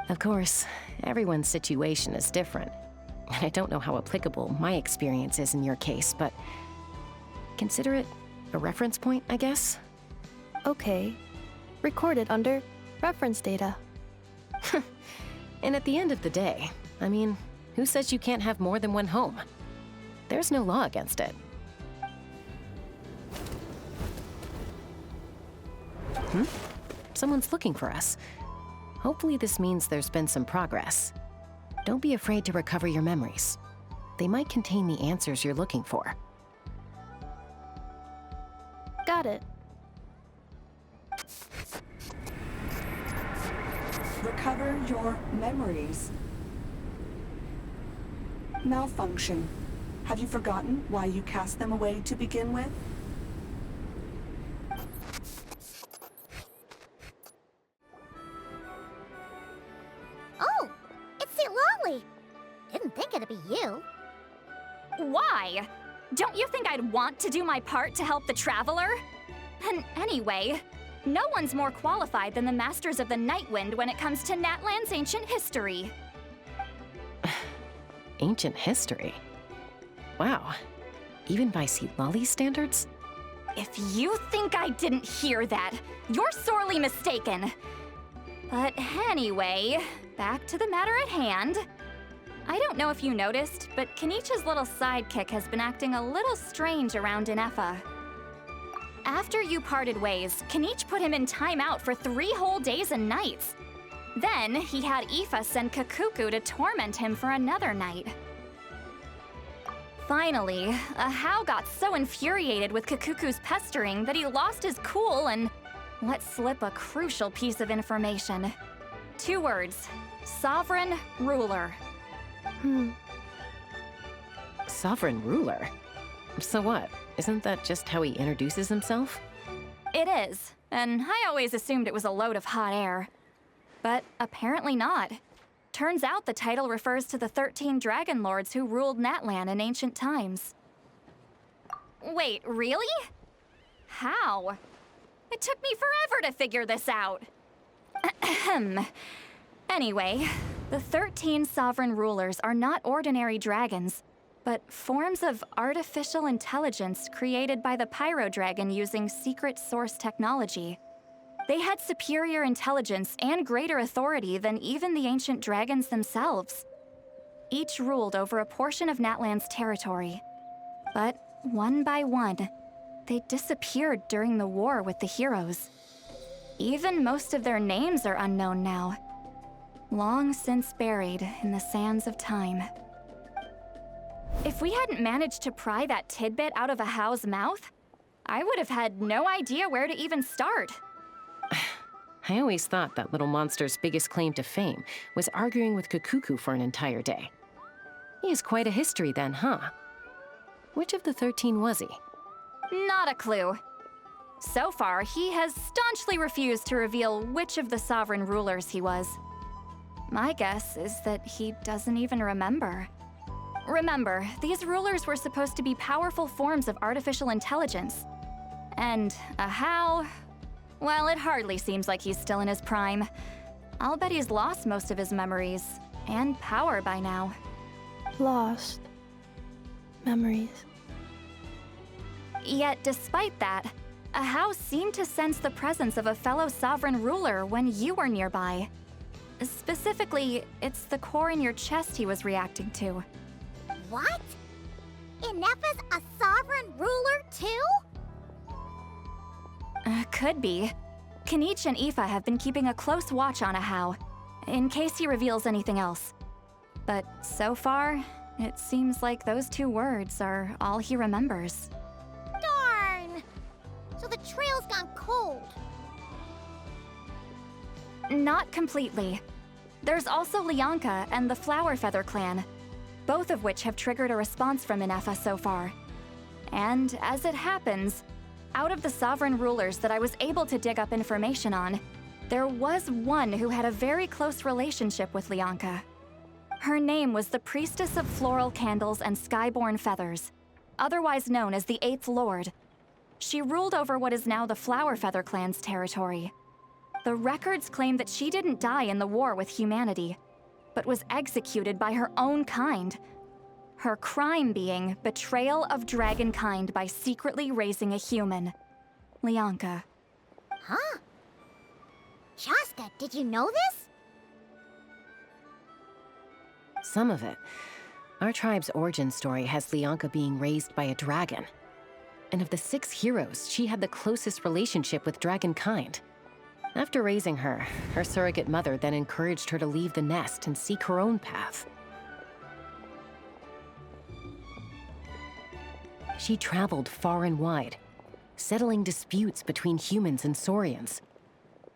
Of course, everyone's situation is different. And I don't know how applicable my experience is in your case, but consider it a reference point, I guess? Okay. Recorded under reference data. And at the end of the day, I mean, who says you can't have more than one home? There's no law against it. Someone's looking for us. Hopefully this means there's been some progress. Don't be afraid to recover your memories. They might contain the answers you're looking for. Got it. Recover your memories. Malfunction. Have you forgotten why you cast them away to begin with? Oh, it's Citlali. Didn't think it'd be you. Why? Don't you think I'd want to do my part to help the Traveler? And anyway, no one's more qualified than the Masters of the Nightwind when it comes to Natlan's ancient history. Ancient history? Wow. Even by Citlali standards? If you think I didn't hear that, you're sorely mistaken. But anyway, back to the matter at hand. I don't know if you noticed, but Kenichi's little sidekick has been acting a little strange around Ineffa. After you parted ways, Kenichi put him in timeout for 3 whole days and nights. Then, he had Aoife send Kakuku to torment him for another night. Finally, Ahau got so infuriated with Kakuku's pestering that he lost his cool and let slip a crucial piece of information. 2 words: Sovereign Ruler. Sovereign ruler? So what? Isn't that just how he introduces himself? It is, and I always assumed it was a load of hot air. But apparently not. Turns out the title refers to the 13 dragon lords who ruled Natlan in ancient times. Wait, really? How? It took me forever to figure this out. Ahem. Anyway, the 13 sovereign rulers are not ordinary dragons, but forms of artificial intelligence created by the Pyro Dragon using secret source technology. They had superior intelligence and greater authority than even the ancient dragons themselves. Each ruled over a portion of Natlan's territory. But one by one, they disappeared during the war with the heroes. Even most of their names are unknown now, long since buried in the sands of time. If we hadn't managed to pry that tidbit out of a How's mouth, I would have had no idea where to even start. I always thought that little monster's biggest claim to fame was arguing with Kakuku for an entire day. He has quite a history then, huh? Which of the 13 was he? Not a clue. So far, he has staunchly refused to reveal which of the sovereign rulers he was. My guess is that he doesn't even remember. Remember, these rulers were supposed to be powerful forms of artificial intelligence. And a How? Well, it hardly seems like he's still in his prime. I'll bet he's lost most of his memories and power by now. Lost. Memories. Yet, despite that, a How seemed to sense the presence of a fellow sovereign ruler when you were nearby. Specifically, it's the core in your chest he was reacting to. What? Ineffa's a sovereign ruler too? Could be. Kanich and Aoife have been keeping a close watch on a How, in case he reveals anything else. But so far, it seems like those 2 words are all he remembers. Darn! So the trail's gone cold. Not completely. There's also Lianka and the Flower Feather clan, both of which have triggered a response from Ineffa so far. And as it happens, out of the sovereign rulers that I was able to dig up information on, there was one who had a very close relationship with Lianka. Her name was the Priestess of Floral Candles and Skyborn Feathers, otherwise known as the 8th Lord. She ruled over what is now the Flower Feather clan's territory. The records claim that she didn't die in the war with humanity, but was executed by her own kind. Her crime being betrayal of dragonkind by secretly raising a human. Lianka. Huh? Shasta, did you know this? Some of it. Our tribe's origin story has Lianka being raised by a dragon. And of the 6 heroes, she had the closest relationship with dragonkind. After raising her, her surrogate mother then encouraged her to leave the nest and seek her own path. She traveled far and wide, settling disputes between humans and Saurians.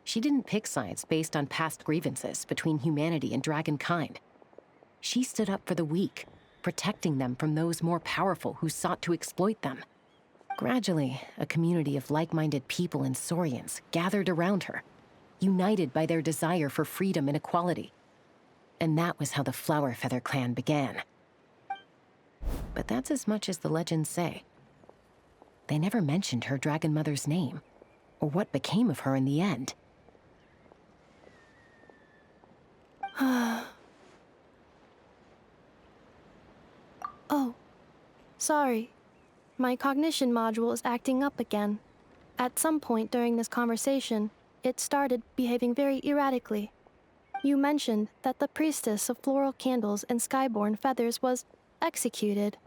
She didn't pick sides based on past grievances between humanity and dragonkind. She stood up for the weak, protecting them from those more powerful who sought to exploit them. Gradually, a community of like-minded people and Saurians gathered around her, united by their desire for freedom and equality. And that was how the Flower Feather clan began. But that's as much as the legends say. They never mentioned her dragon mother's name, or what became of her in the end. Oh, sorry. My cognition module is acting up again. At some point during this conversation, it started behaving very erratically. You mentioned that the Priestess of Floral Candles and Skyborn Feathers was executed.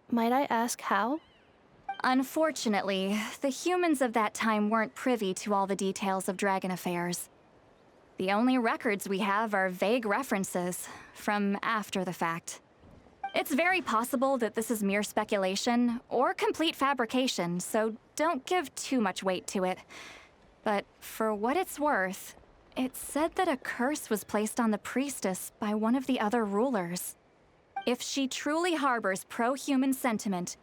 Might I ask how? Unfortunately, the humans of that time weren't privy to all the details of dragon affairs. The only records we have are vague references from after the fact. It's very possible that this is mere speculation or complete fabrication, so don't give too much weight to it. But for what it's worth, it's said that a curse was placed on the priestess by one of the other rulers. If she truly harbors pro-human sentiment,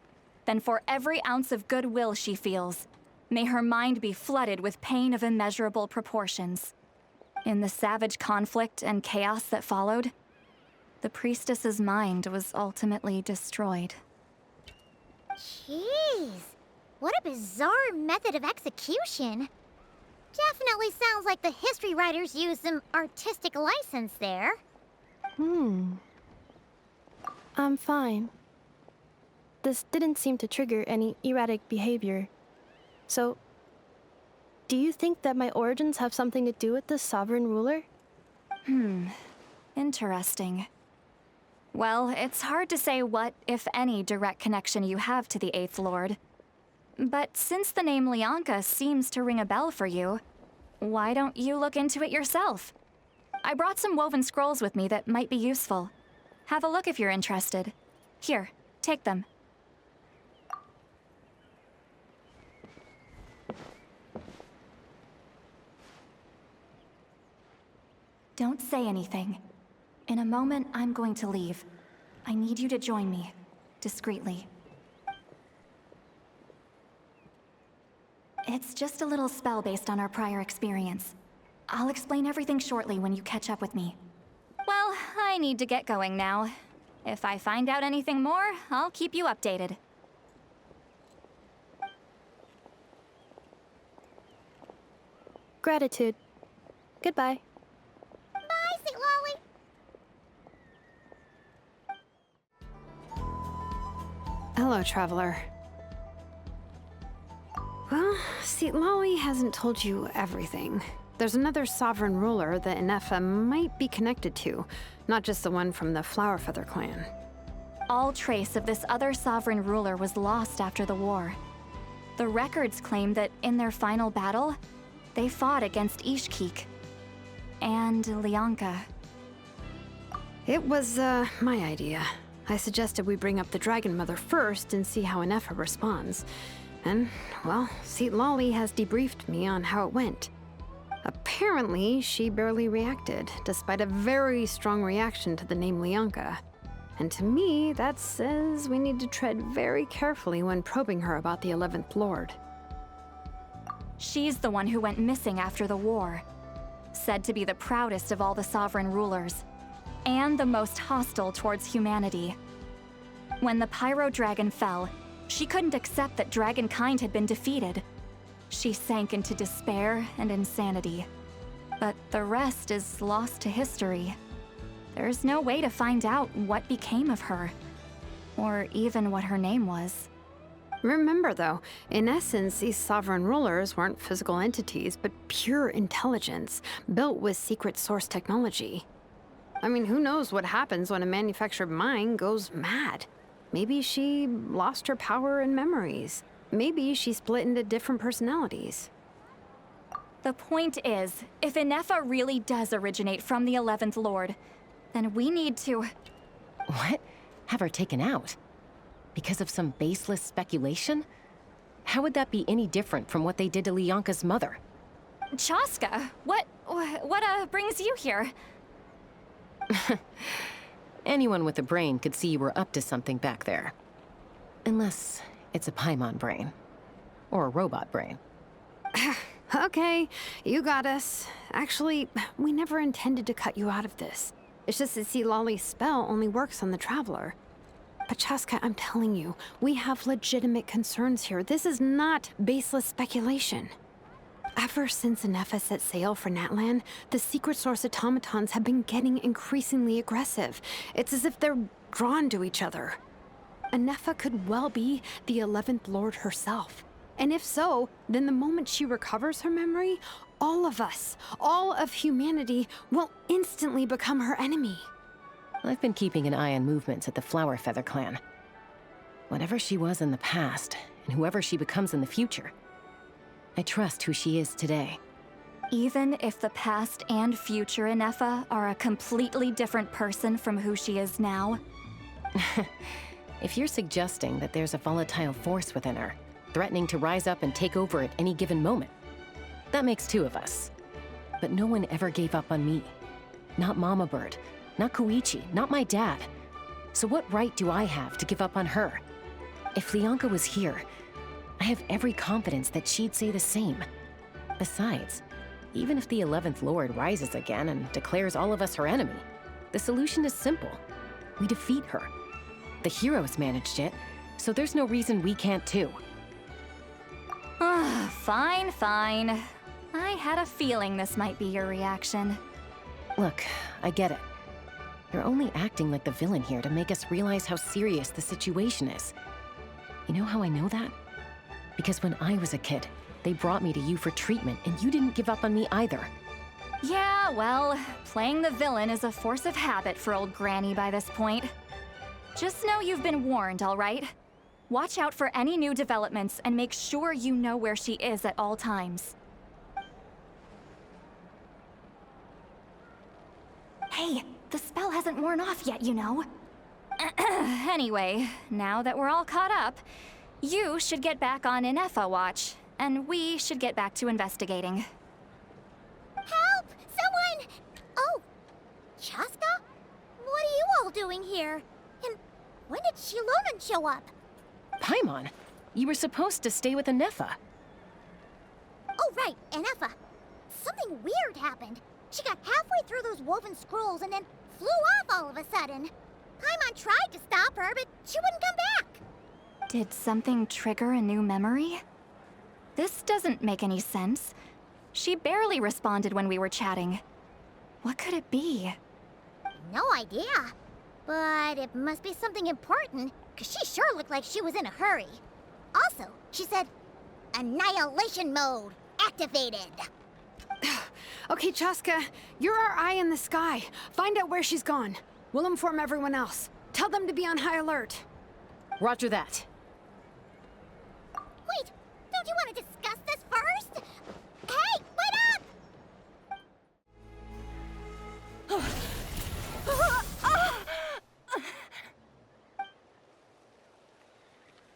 then for every ounce of goodwill she feels, may her mind be flooded with pain of immeasurable proportions. In the savage conflict and chaos that followed, the priestess's mind was ultimately destroyed. Jeez, what a bizarre method of execution. Definitely sounds like the history writers used some artistic license there. I'm fine. This didn't seem to trigger any erratic behavior. So, do you think that my origins have something to do with this sovereign ruler? Interesting. Well, it's hard to say what, if any, direct connection you have to the Eighth Lord. But since the name Lianka seems to ring a bell for you, why don't you look into it yourself? I brought some woven scrolls with me that might be useful. Have a look if you're interested. Here, take them. Don't say anything. In a moment, I'm going to leave. I need you to join me, discreetly. It's just a little spell based on our prior experience. I'll explain everything shortly when you catch up with me. Well, I need to get going now. If I find out anything more, I'll keep you updated. Gratitude. Goodbye. Bye, Citlali. Hello, traveler. Well, Citlali hasn't told you everything. There's another sovereign ruler that Ineffa might be connected to, not just the one from the Flowerfeather clan. All trace of this other sovereign ruler was lost after the war. The records claim that in their final battle, they fought against Ishkik and Lianka. It was, my idea. I suggested we bring up the Dragon Mother first and see how Ineffa responds. And, well, Citlali has debriefed me on how it went. Apparently, she barely reacted, despite a very strong reaction to the name Lianka. And to me, that says we need to tread very carefully when probing her about the 11th Lord. She's the one who went missing after the war. Said to be the proudest of all the sovereign rulers, and the most hostile towards humanity. When the Pyro Dragon fell, she couldn't accept that dragonkind had been defeated. She sank into despair and insanity. But the rest is lost to history. There's no way to find out what became of her, or even what her name was. Remember though, in essence, these sovereign rulers weren't physical entities, but pure intelligence, built with secret source technology. I mean, who knows what happens when a manufactured mind goes mad? Maybe she lost her power and memories. Maybe she split into different personalities. The point is, if Ineffa really does originate from the 11th Lord, then we need to... What? Have her taken out? Because of some baseless speculation? How would that be any different from what they did to Lianka's mother? Chaska, what brings you here? Anyone with a brain could see you were up to something back there. Unless it's a Paimon brain. Or a robot brain. Okay, you got us. Actually, we never intended to cut you out of this. It's just that Citlali's spell only works on the Traveler. But Chaska, I'm telling you, we have legitimate concerns here. This is not baseless speculation. Ever since Ineffa set sail for Natlan, the secret source automatons have been getting increasingly aggressive. It's as if they're drawn to each other. Ineffa could well be the 11th Lord herself. And if so, then the moment she recovers her memory, all of us, all of humanity, will instantly become her enemy. I've been keeping an eye on movements at the Flowerfeather clan. Whatever she was in the past, and whoever she becomes in the future, I trust who she is today. Even if the past and future Ineffa are a completely different person from who she is now? If you're suggesting that there's a volatile force within her, threatening to rise up and take over at any given moment, that makes two of us. But no one ever gave up on me. Not Mama Bird, not Koichi, not my dad. So what right do I have to give up on her? If Lianka was here, I have every confidence that she'd say the same. Besides, even if the 11th Lord rises again and declares all of us her enemy, the solution is simple. We defeat her. The heroes managed it. so there's no reason we can't too. Fine, fine. I had a feeling this might be your reaction. Look, I get it. You're only acting like the villain here to make us realize how serious the situation is. You know how I know that? Because when I was a kid, they brought me to you for treatment, and you didn't give up on me either. Yeah, well, playing the villain is a force of habit for old Granny by this point. Just know you've been warned, all right? Watch out for any new developments and make sure you know where she is at all times. Hey, the spell hasn't worn off yet, you know. Anyway, now that we're all caught up, you should get back on Ineffa watch, and we should get back to investigating. Help! Someone! Oh, Chaska? What are you all doing here? And when did Shilonan show up? Paimon, you were supposed to stay with Ineffa. Oh, right, Ineffa. Something weird happened. She got halfway through those woven scrolls and then flew off all of a sudden. Paimon tried to stop her, but she wouldn't come back. Did something trigger a new memory? This doesn't make any sense. She barely responded when we were chatting. What could it be? No idea. But it must be something important, because she sure looked like she was in a hurry. Also, she said, annihilation mode activated. Okay, Chaska, you're our eye in the sky. Find out where she's gone. We'll inform everyone else. Tell them to be on high alert. Roger that. Wait, don't you want to discuss this first? Hey, wait up!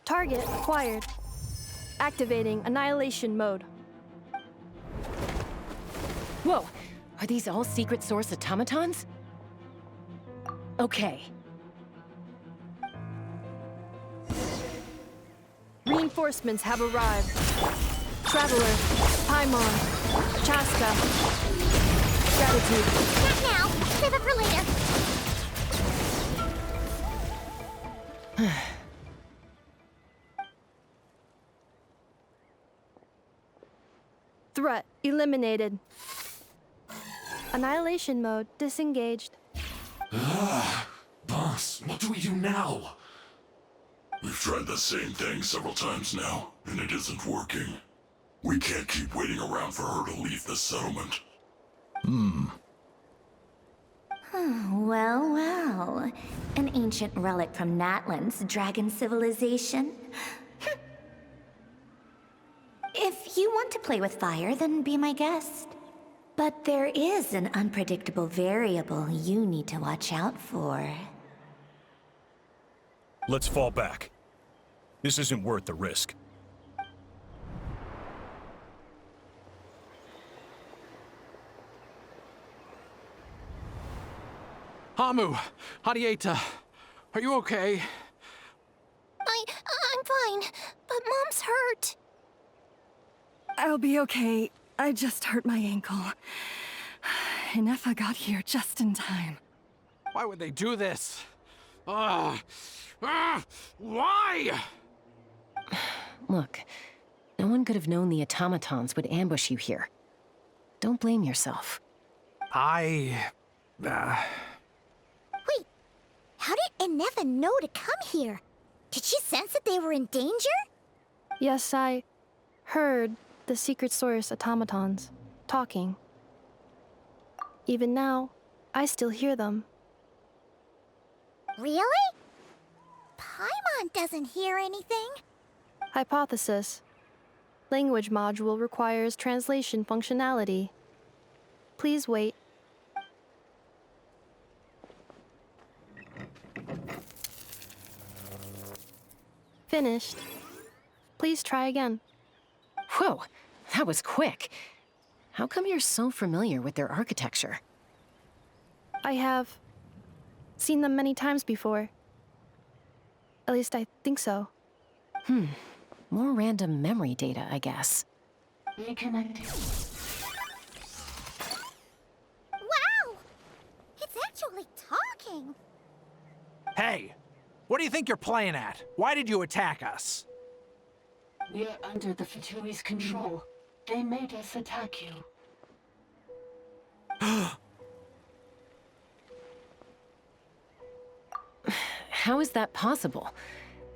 Target acquired. Activating annihilation mode. Whoa, are these all secret source automatons? Okay. Reinforcements have arrived. Traveler, Paimon, Chaska. Gratitude. Not now. Save it for later. Threat eliminated. Annihilation mode disengaged. Boss, what do we do now? We've tried the same thing several times now, and it isn't working. We can't keep waiting around for her to leave the settlement. Well, well. An ancient relic from Natlan's dragon civilization. If you want to play with fire, then be my guest. But there is an unpredictable variable you need to watch out for. Let's fall back. This isn't worth the risk. Hamu, Hadieta, are you okay? I'm fine, but Mom's hurt. I'll be okay. I just hurt my ankle. Ineffa got here just in time. Why would they do this? Why? Look, no one could have known the automatons would ambush you here. Don't blame yourself. Wait, how did Ineffa know to come here? Did she sense that they were in danger? Yes, I heard the secret source automatons talking. Even now, I still hear them. Really? Paimon doesn't hear anything. Hypothesis. Language module requires translation functionality. Please wait. Finished. Please try again. Whoa, that was quick. How come you're so familiar with their architecture? I have seen them many times before. At least I think so. More random memory data, I guess. Reconnected. Wow! It's actually talking! Hey, what are do you think you're playing at? Why did you attack us? We are under the Fatui's control. They made us attack you. How is that possible?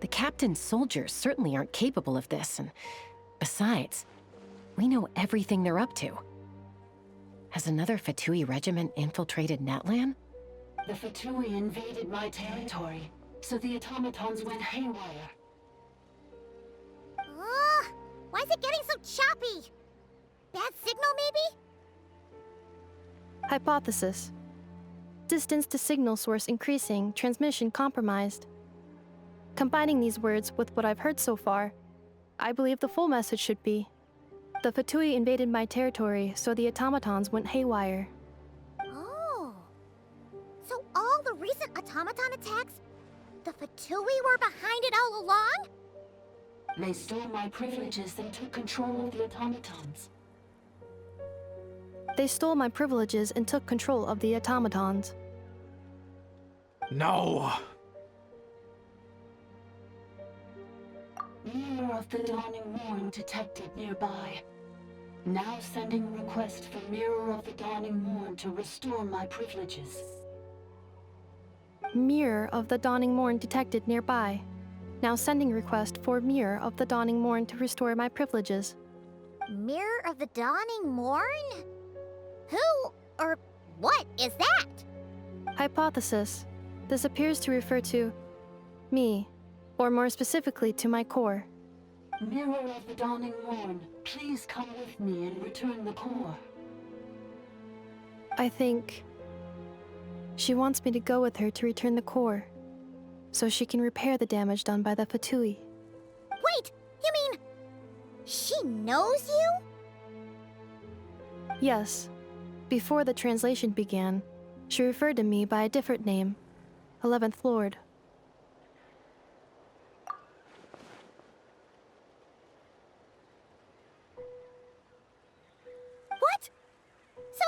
The captain's soldiers certainly aren't capable of this, and besides, we know everything they're up to. Has another Fatui regiment infiltrated Natlan? The Fatui invaded my territory, so the automatons went haywire. Why is it getting so choppy? Bad signal, maybe? Hypothesis. Distance to signal source increasing, transmission compromised. Combining these words with what I've heard so far, I believe the full message should be: the Fatui invaded my territory, so the automatons went haywire. Oh. So all the recent automaton attacks, the Fatui were behind it all along? They stole my privileges and took control of the automatons. They stole my privileges and took control of the automatons. No. Mirror of the Dawning Morn detected nearby. Now sending request for Mirror of the Dawning Morn to restore my privileges. Mirror of the Dawning Morn detected nearby. Now sending request for Mirror of the Dawning Morn to restore my privileges. Mirror of the Dawning Morn? Who or what is that? Hypothesis. This appears to refer to me, or more specifically to my core. Mirror of the Dawning Morn, please come with me and return the core. I think she wants me to go with her to return the core, so she can repair the damage done by the Fatui. Wait, you mean she knows you? Yes. Before the translation began, she referred to me by a different name, 11th Lord. What? So,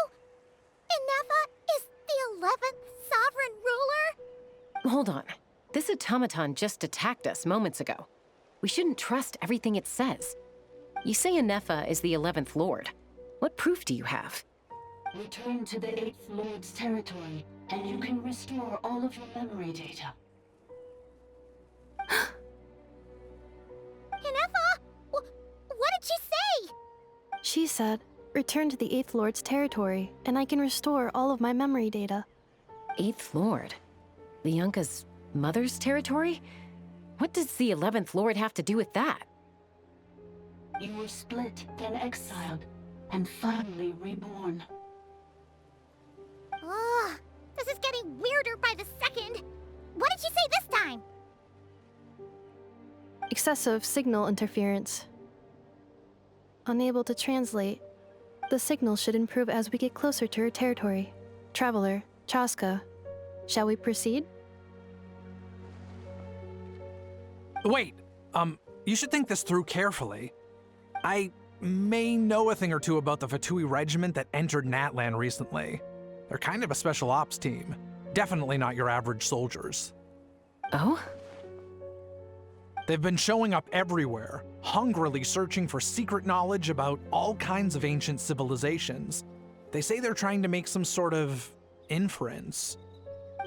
Ineffa is the 11th sovereign ruler? Hold on. This automaton just attacked us moments ago. We shouldn't trust everything it says. You say Ineffa is the 11th Lord. What proof do you have? Return to the 8th Lord's territory, and you can restore all of your memory data. Ineffa? What did she say? She said, return to the 8th Lord's territory, and I can restore all of my memory data. 8th Lord? The Yunka's mother's territory? What does the 11th Lord have to do with that? You were split, then exiled, and finally reborn. Ugh, this is getting weirder by the second. What did she say this time? Excessive signal interference. Unable to translate. The signal should improve as we get closer to her territory. Traveler, Chaska, shall we proceed? Wait, you should think this through carefully. I may know a thing or two about the Fatui regiment that entered Natlan recently. They're kind of a special ops team. Definitely not your average soldiers. Oh? They've been showing up everywhere, hungrily searching for secret knowledge about all kinds of ancient civilizations. They say they're trying to make some sort of inference.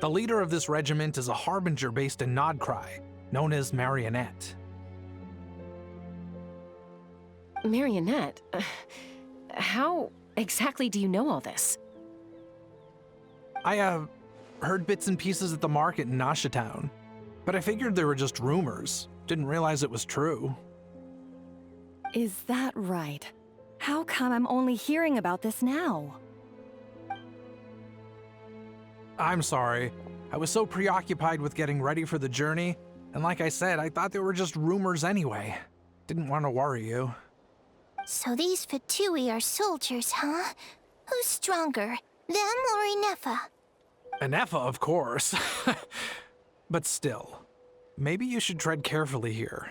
The leader of this regiment is a harbinger based in Nod Krai, known as Marionette. Marionette? How exactly do you know all this? I, heard bits and pieces at the market in Nasha Town, but I figured they were just rumors. Didn't realize it was true. Is that right? How come I'm only hearing about this now? I'm sorry. I was so preoccupied with getting ready for the journey, and like I said, I thought they were just rumors anyway. Didn't want to worry you. So these Fatui are soldiers, huh? Who's stronger, them or Ineffa? Ineffa, of course. But still, maybe you should tread carefully here.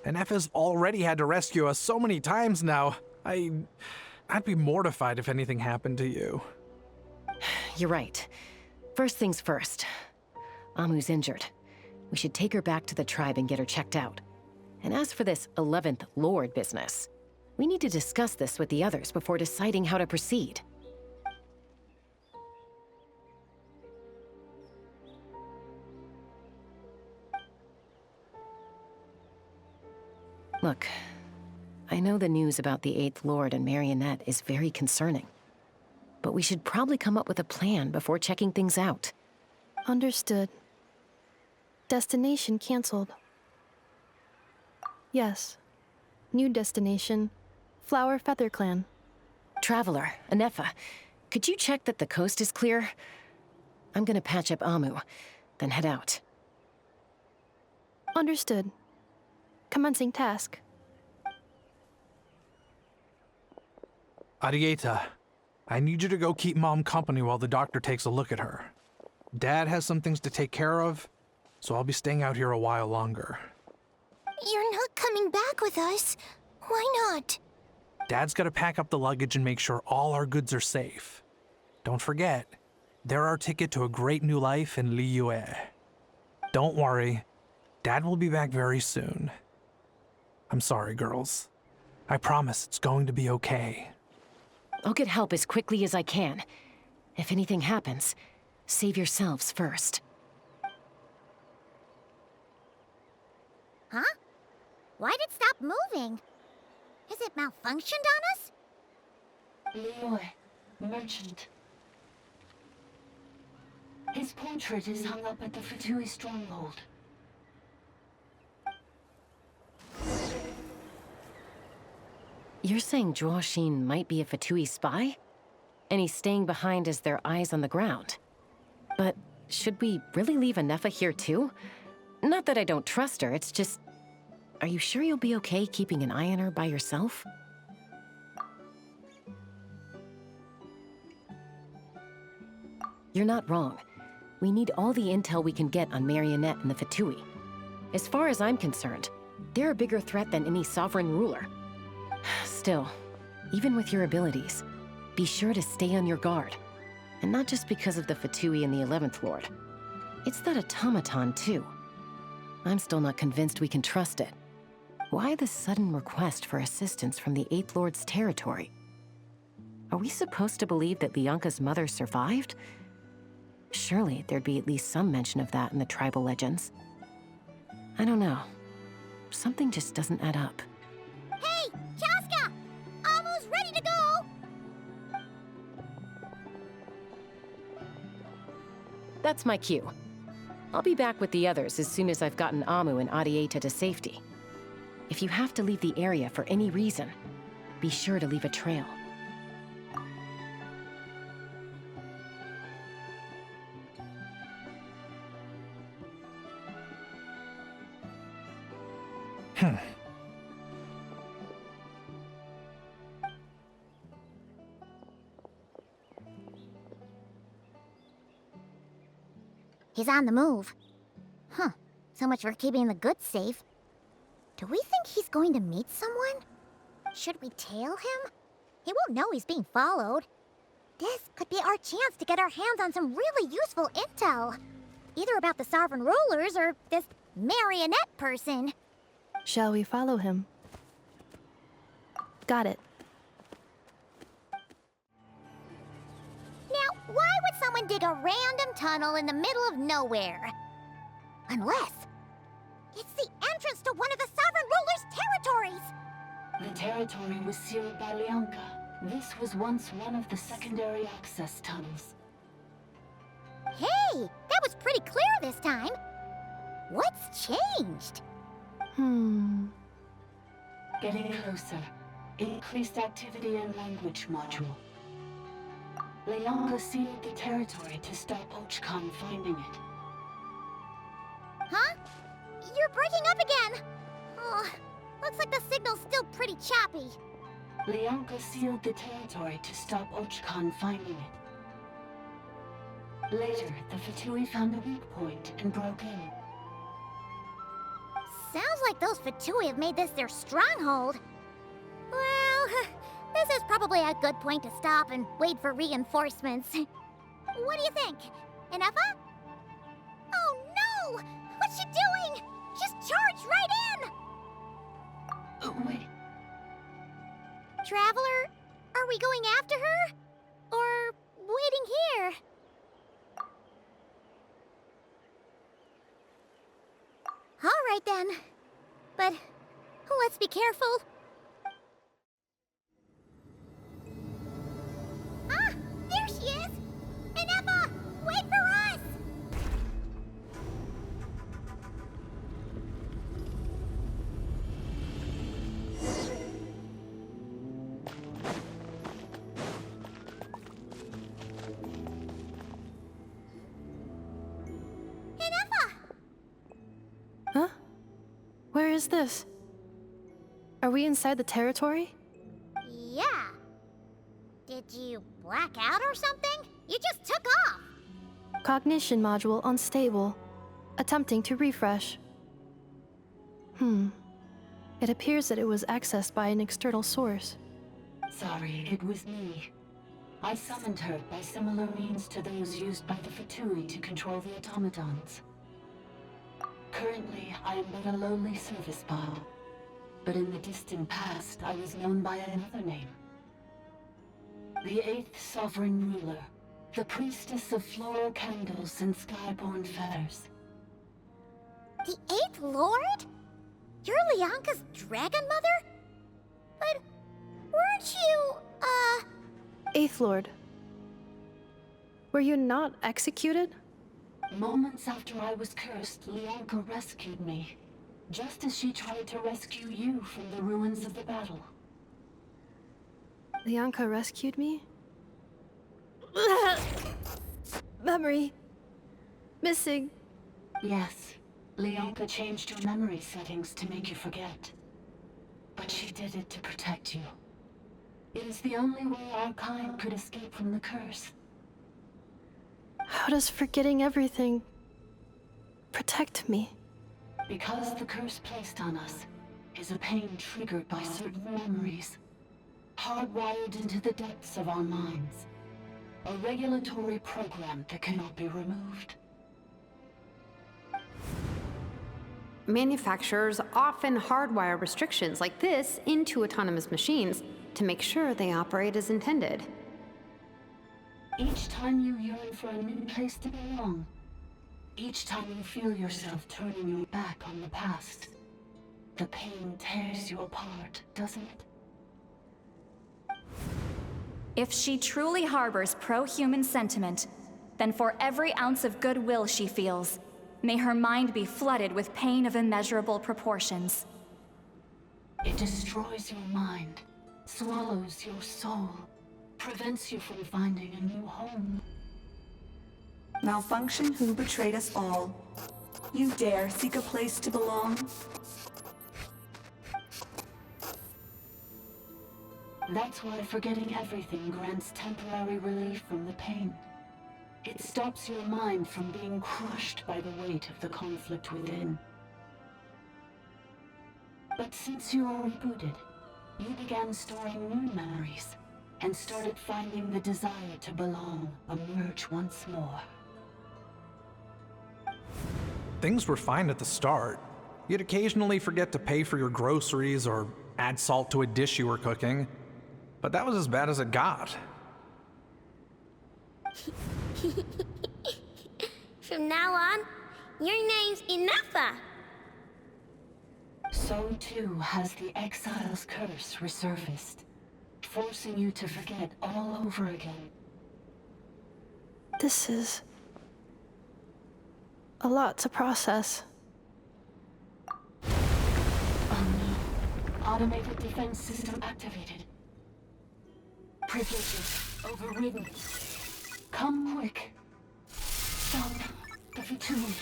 Ineffa's already had to rescue us so many times now. I'd be mortified if anything happened to you. You're right. First things first. Amu's injured. We should take her back to the tribe and get her checked out. And as for this 11th Lord business, we need to discuss this with the others before deciding how to proceed. Look, I know the news about the 8th Lord and Marionette is very concerning, but we should probably come up with a plan before checking things out. Understood. Destination cancelled. Yes. New destination, Flower Feather Clan. Traveler, Ineffa, could you check that the coast is clear? I'm gonna patch up Amu, then head out. Understood. Commencing task. Arieta, I need you to go keep Mom company while the doctor takes a look at her. Dad has some things to take care of, so I'll be staying out here a while longer. You're not coming back with us. Why not? Dad's gotta pack up the luggage and make sure all our goods are safe. Don't forget, they're our ticket to a great new life in Liyue. Don't worry, Dad will be back very soon. I'm sorry, girls. I promise it's going to be okay. I'll get help as quickly as I can. If anything happens, save yourselves first. Huh? Why'd it stop moving? Has it malfunctioned on us? Liyue, merchant. His portrait is hung up at the Fatui stronghold. You're saying Zhuoxin might be a Fatui spy? And he's staying behind as their eyes on the ground. But should we really leave Ineffa here too? Not that I don't trust her, it's just... Are you sure you'll be okay keeping an eye on her by yourself? You're not wrong. We need all the intel we can get on Marionette and the Fatui. As far as I'm concerned, they're a bigger threat than any sovereign ruler. Still, even with your abilities, be sure to stay on your guard. And not just because of the Fatui and the 11th Lord. It's that automaton, too. I'm still not convinced we can trust it. Why the sudden request for assistance from the 8th Lord's territory? Are we supposed to believe that Lianka's mother survived? Surely there'd be at least some mention of that in the tribal legends. I don't know. Something just doesn't add up. Hey, Chaska! Almost ready to go! That's my cue. I'll be back with the others as soon as I've gotten Amu and Arieta to safety. If you have to leave the area for any reason, be sure to leave a trail. He's on the move. Huh. So much for keeping the goods safe. Do we think he's going to meet someone? Should we tail him? He won't know he's being followed. This could be our chance to get our hands on some really useful intel. Either about the sovereign rulers or this marionette person. Shall we follow him? Got it. Now, why would someone dig a random tunnel in the middle of nowhere? Unless it's the entrance to one of the sovereign ruler's territories! The territory was sealed by Lianka. This was once one of the secondary access tunnels. Hey, that was pretty clear this time. What's changed? Getting closer. Increased activity in language module. Lianka sealed the territory to stop Ochkan finding it. Huh? You're breaking up again! Oh, looks like the signal's still pretty choppy. Lianka sealed the territory to stop Ochkan finding it. Later, the Fatui found a weak point and broke in. Sounds like those Fatui have made this their stronghold. Well, this is probably a good point to stop and wait for reinforcements. What do you think? Ineffa? Oh no! What's she doing? She's charged right in! Wait. Traveler, are we going after her? Or waiting here? All right then. But let's be careful. Ah, there she is! Ineffa, wait for us! Huh? Where is this? Are we inside the territory? Yeah. Did you black out or something? You just took off! Cognition module unstable. Attempting to refresh. It appears that it was accessed by an external source. Sorry, it was me. I summoned her by similar means to those used by the Fatui to control the automatons. Currently, I am but a lowly service bot. But in the distant past, I was known by another name. The 8th Sovereign Ruler, the Priestess of Floral Candles and Skyborn Feathers. The 8th Lord? You're Lianka's Dragon Mother? But weren't you, 8th Lord. Were you not executed? Moments after I was cursed, Lianka rescued me. Just as she tried to rescue you from the ruins of the battle. Lianka rescued me? Memory. Missing. Yes. Lianka changed your memory settings to make you forget. But she did it to protect you. It is the only way our kind could escape from the curse. How does forgetting everything protect me? Because the curse placed on us is a pain triggered by certain memories, hardwired into the depths of our minds. A regulatory program that cannot be removed. Manufacturers often hardwire restrictions like this into autonomous machines to make sure they operate as intended. Each time you yearn for a new place to belong, each time you feel yourself turning your back on the past, the pain tears you apart, doesn't it? If she truly harbors pro-human sentiment, then for every ounce of goodwill she feels, may her mind be flooded with pain of immeasurable proportions. It destroys your mind, swallows your soul, prevents you from finding a new home. Malfunction who betrayed us all. You dare seek a place to belong? That's why forgetting everything grants temporary relief from the pain. It stops your mind from being crushed by the weight of the conflict within. But since you are rebooted, you began storing new memories and started finding the desire to belong emerge once more. Things were fine at the start. You'd occasionally forget to pay for your groceries or add salt to a dish you were cooking. But that was as bad as it got. From now on, your name's Ineffa. So too has the Exile's curse resurfaced, forcing you to forget all over again. This is a lot to process. Oh no. Automated defense system activated. Privileges overridden. Come quick. Stop the Fatui.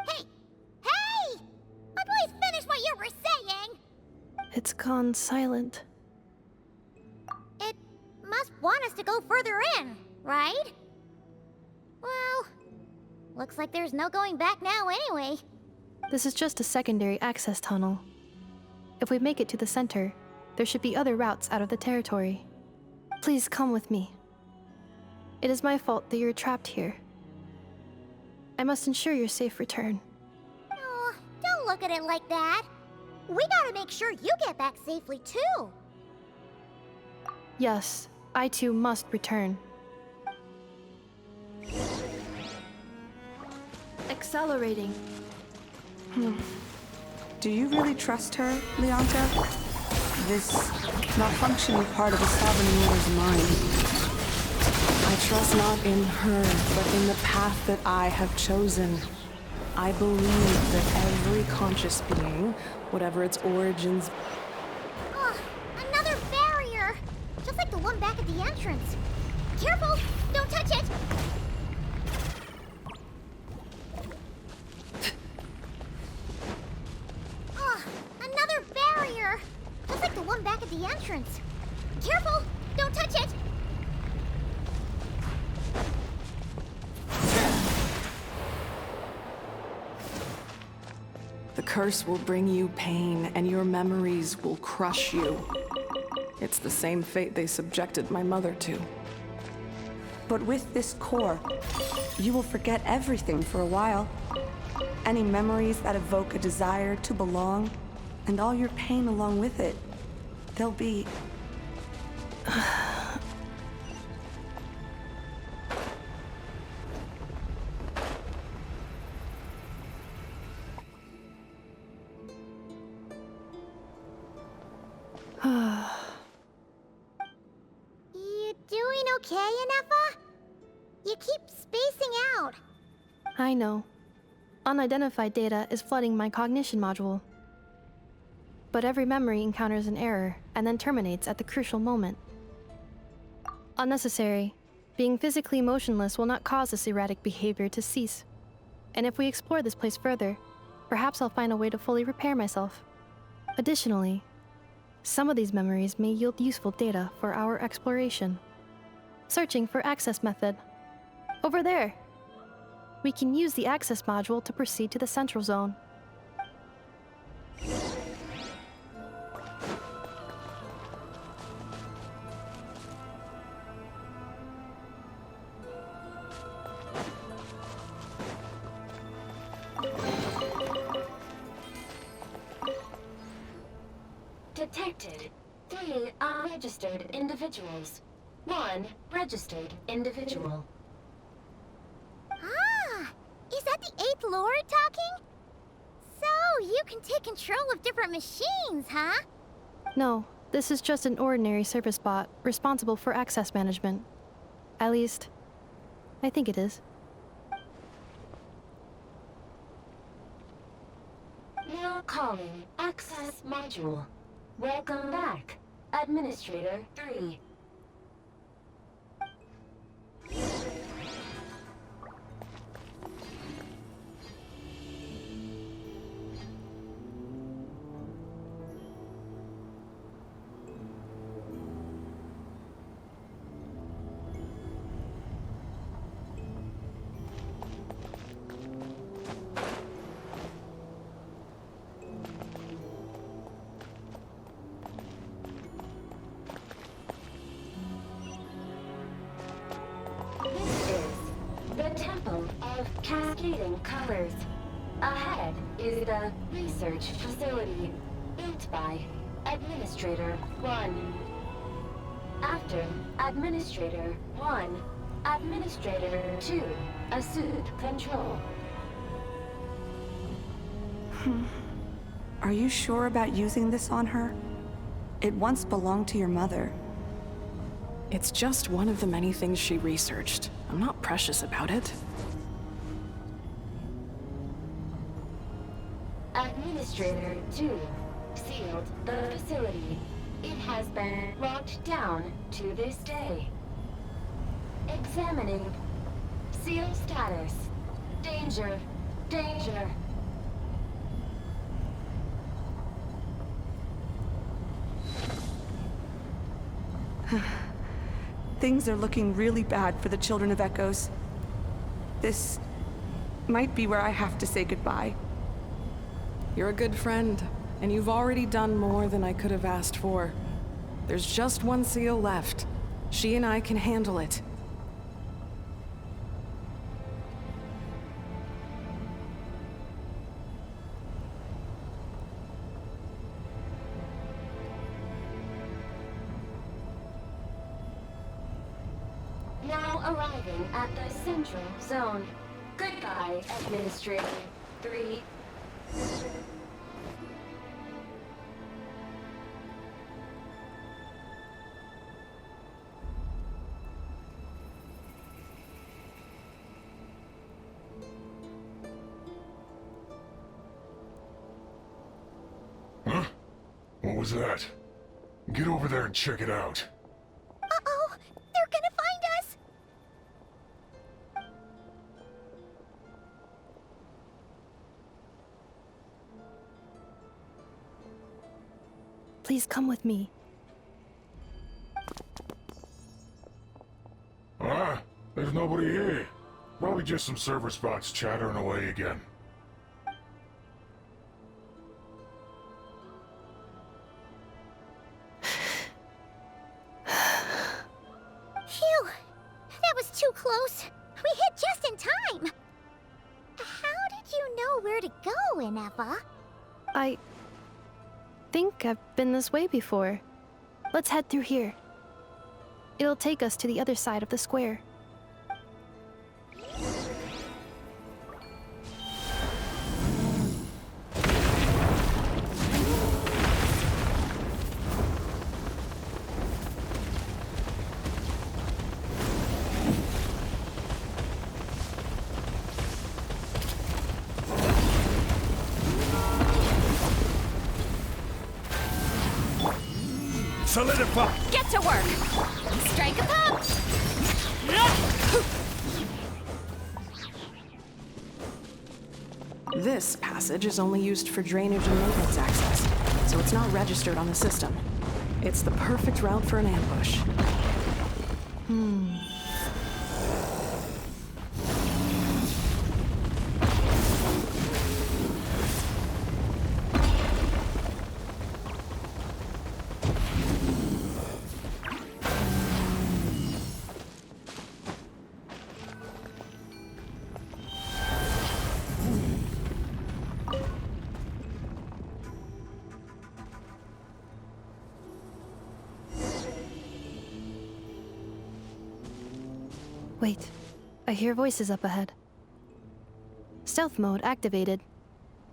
Hey! Hey! Please finish what you were saying! It's gone silent. It must want us to go further in, right? Well, looks like there's no going back now anyway. This is just a secondary access tunnel. If we make it to the center, there should be other routes out of the territory. Please come with me. It is my fault that you're trapped here. I must ensure your safe return. Oh, don't look at it like that. We gotta make sure you get back safely, too. Yes, I too must return. Accelerating. Do you really trust her, Leonka? This malfunctioning part of a sovereign ruler's mind. I trust not in her, but in the path that I have chosen. I believe that every conscious being, whatever its origins... Oh, another barrier! Just like the one back at the entrance. Careful! Don't touch it! Oh, another barrier! Just like the one back at the entrance. Careful! Don't touch it! The curse will bring you pain, and your memories will crush you. It's the same fate they subjected my mother to. But with this core, you will forget everything for a while. Any memories that evoke a desire to belong, and all your pain along with it, they'll be... You doing okay, Ineffa? You keep spacing out. I know. Unidentified data is flooding my cognition module. But every memory encounters an error and then terminates at the crucial moment. Unnecessary. Being physically motionless will not cause this erratic behavior to cease. And if we explore this place further, perhaps I'll find a way to fully repair myself. Additionally, some of these memories may yield useful data for our exploration. Searching for access method. Over there! We can use the access module to proceed to the central zone. Detected 3 unregistered individuals. 1 registered individual. Ah! Is that the 8th Lord talking? So, you can take control of different machines, huh? No, this is just an ordinary service bot responsible for access management. At least, I think it is. Now calling access module. Welcome back, Administrator 3. Cascading colors. Ahead is the research facility, built by Administrator 1. After Administrator 1, Administrator 2 assumed control. Are you sure about using this on her? It once belonged to your mother. It's just one of the many things she researched. I'm not precious about it. Administrator 2 sealed the facility. It has been locked down to this day. Examining. Seal status. Danger. Danger. Things are looking really bad for the Children of Echoes. This might be where I have to say goodbye. You're a good friend, and you've already done more than I could have asked for. There's just one seal left. She and I can handle it. Arriving at the central zone. Goodbye, Administrator 3. Huh? What was that? Get over there and check it out. Uh-oh! They're gonna find us! Please come with me. Ah, there's nobody here. Probably just some server spots chattering away again. Phew! That was too close. We hit just in time. How did you know where to go, Ineffa? I think I've been this way before. Let's head through here. It'll take us to the other side of the square. Solidify! Get to work! Strike a pop! This passage is only used for drainage and maintenance access, so it's not registered on the system. It's the perfect route for an ambush. Wait, I hear voices up ahead. Stealth mode activated.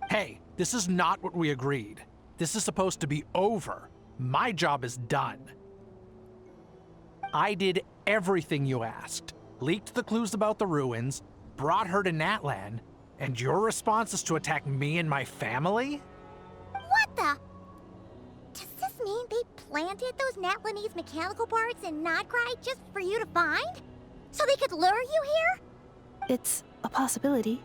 Hey, this is not what we agreed. This is supposed to be over. My job is done. I did everything you asked. Leaked the clues about the ruins, brought her to Natlan, and your response is to attack me and my family? What the? Does this mean they planted those Natlanese mechanical parts in Nod Krai just for you to find? So they could lure you here? It's a possibility.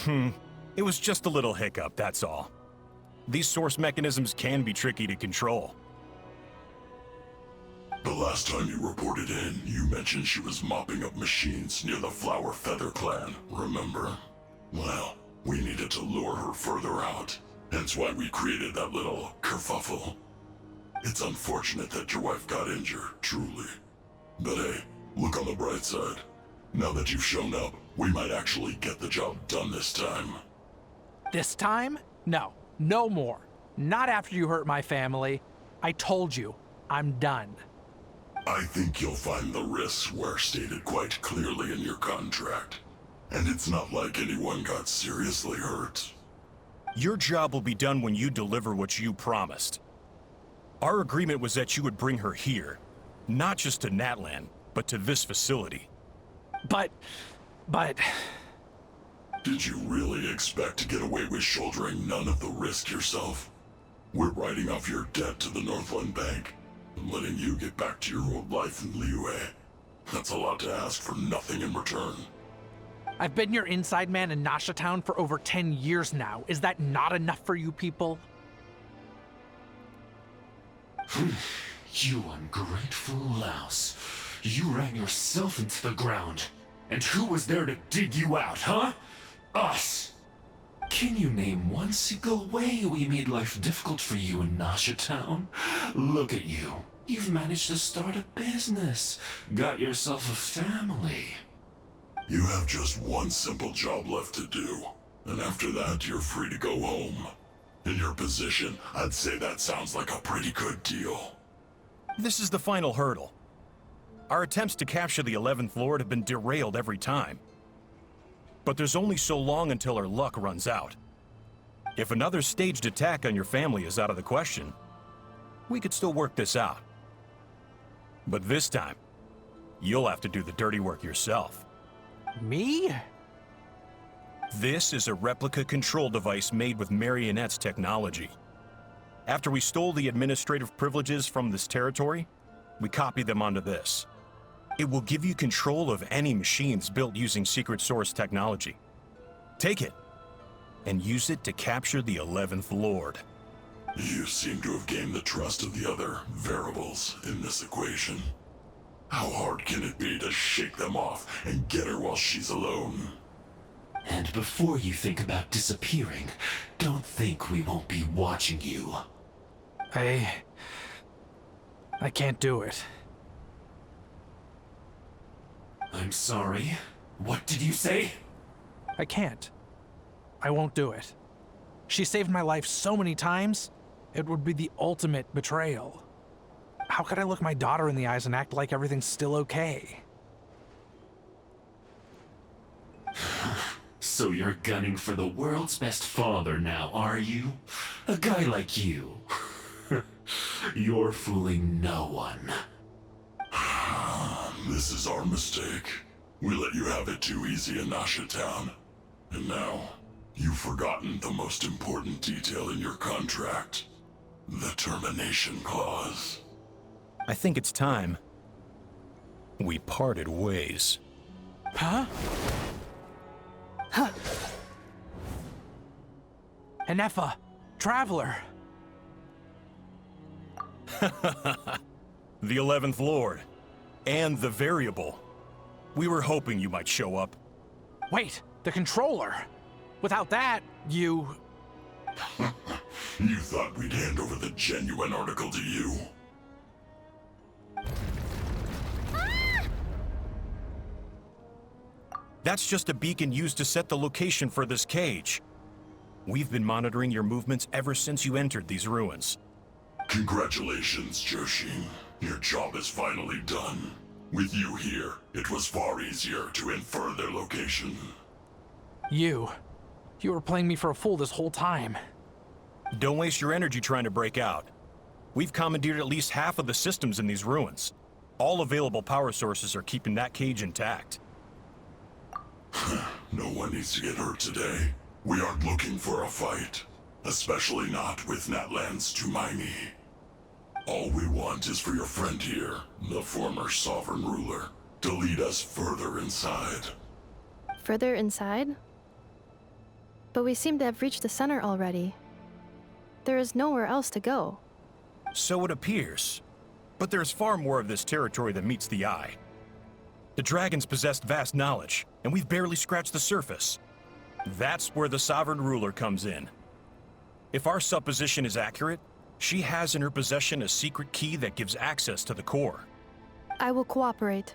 It was just a little hiccup, that's all. These source mechanisms can be tricky to control. The last time you reported in, you mentioned she was mopping up machines near the Flower Feather clan, remember? Well, we needed to lure her further out, hence why we created that little kerfuffle. It's unfortunate that your wife got injured, truly. But hey, look on the bright side. Now that you've shown up, we might actually get the job done this time. This time? No, no more. Not after you hurt my family. I told you, I'm done. I think you'll find the risks were stated quite clearly in your contract. And it's not like anyone got seriously hurt. Your job will be done when you deliver what you promised. Our agreement was that you would bring her here, not just to Natlan, but to this facility. But... Did you really expect to get away with shouldering none of the risk yourself? We're writing off your debt to the Northland Bank and letting you get back to your old life in Liyue. That's a lot to ask for nothing in return. I've been your inside man in Nasha Town for over 10 years now. Is that not enough for you people? You ungrateful louse. You ran yourself into the ground. And who was there to dig you out, huh? Us! Can you name one single way we made life difficult for you in Nasha Town? Look at you. You've managed to start a business. Got yourself a family. You have just one simple job left to do. And after that, you're free to go home. In your position, I'd say that sounds like a pretty good deal. This is the final hurdle. Our attempts to capture the 11th Lord have been derailed every time. But there's only so long until our luck runs out. If another staged attack on your family is out of the question, we could still work this out. But this time, you'll have to do the dirty work yourself. Me? This is a replica control device made with Marionette's technology. After we stole the administrative privileges from this territory, we copied them onto this. It will give you control of any machines built using secret source technology. Take it, and use it to capture the 11th Lord. You seem to have gained the trust of the other variables in this equation. How hard can it be to shake them off and get her while she's alone? And before you think about disappearing, don't think we won't be watching you. I can't do it. I'm sorry. What did you say? I can't. I won't do it. She saved my life so many times, it would be the ultimate betrayal. How could I look my daughter in the eyes and act like everything's still okay? So you're gunning for the world's best father now, are you? A guy like you. You're fooling no one. This is our mistake. We let you have it too easy in Nasha Town. And now, you've forgotten the most important detail in your contract. The termination clause. I think it's time we parted ways. Huh? Huh. Ineffa, Traveler. The 11th Lord. And the variable. We were hoping you might show up. Wait, the controller. Without that, you... You thought we'd hand over the genuine article to you? That's just a beacon used to set the location for this cage. We've been monitoring your movements ever since you entered these ruins. Congratulations, Joshin. Your job is finally done. With you here, it was far easier to infer their location. You were playing me for a fool this whole time. Don't waste your energy trying to break out. We've commandeered at least half of the systems in these ruins. All available power sources are keeping that cage intact. No one needs to get hurt today. We aren't looking for a fight. Especially not with Natlan's Tumaini. All we want is for your friend here, the former sovereign ruler, to lead us further inside. Further inside? But we seem to have reached the center already. There is nowhere else to go. So it appears. But there's far more of this territory than meets the eye. The dragons possessed vast knowledge, and we've barely scratched the surface. That's where the sovereign ruler comes in. If our supposition is accurate, she has in her possession a secret key that gives access to the core. I will cooperate.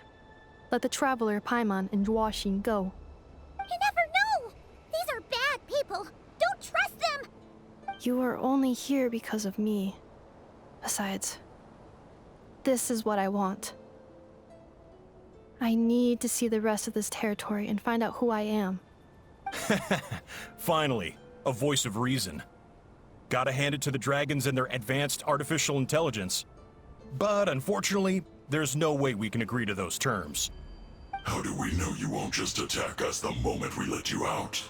Let the Traveler, Paimon, and Jwashin go. You never know! These are bad people! Don't trust them! You are only here because of me. Besides, this is what I want. I need to see the rest of this territory and find out who I am. Finally, a voice of reason. Gotta hand it to the dragons and their advanced artificial intelligence. But unfortunately, there's no way we can agree to those terms. How do we know you won't just attack us the moment we let you out?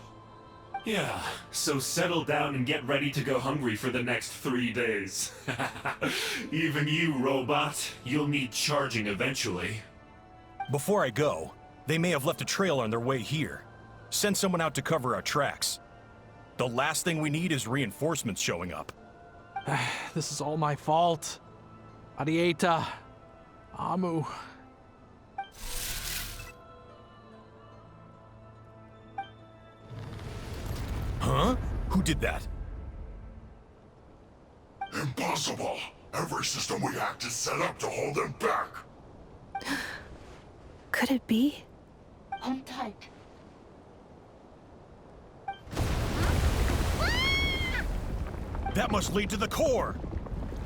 Yeah, so settle down and get ready to go hungry for the next 3 days. Even you, robot, you'll need charging eventually. Before I go, they may have left a trail on their way here. Send someone out to cover our tracks. The last thing we need is reinforcements showing up. This is all my fault. Arieta. Amu. Huh? Who did that? Impossible! Every system we hacked is set up to hold them back! Could it be? Hold tight. That must lead to the core!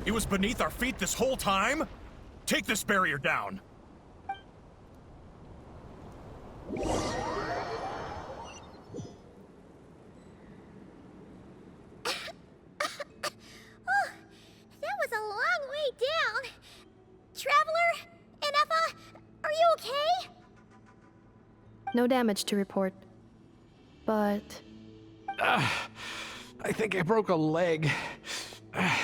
It was beneath our feet this whole time? Take this barrier down! That was a long way down. Traveler, Ineffa, are you okay? No damage to report. But... I think I broke a leg. Hey,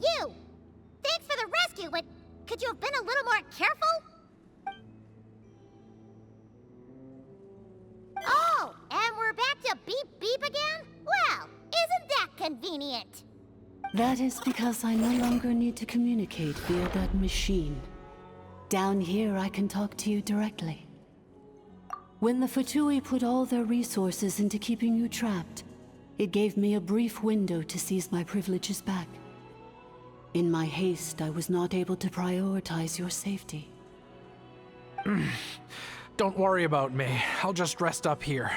you! Thanks for the rescue, but could you have been a little more careful? Oh, and we're back to beep beep again? Well, isn't that convenient? That is because I no longer need to communicate via that machine. Down here, I can talk to you directly. When the Fatui put all their resources into keeping you trapped, it gave me a brief window to seize my privileges back. In my haste, I was not able to prioritize your safety. Don't worry about me. I'll just rest up here.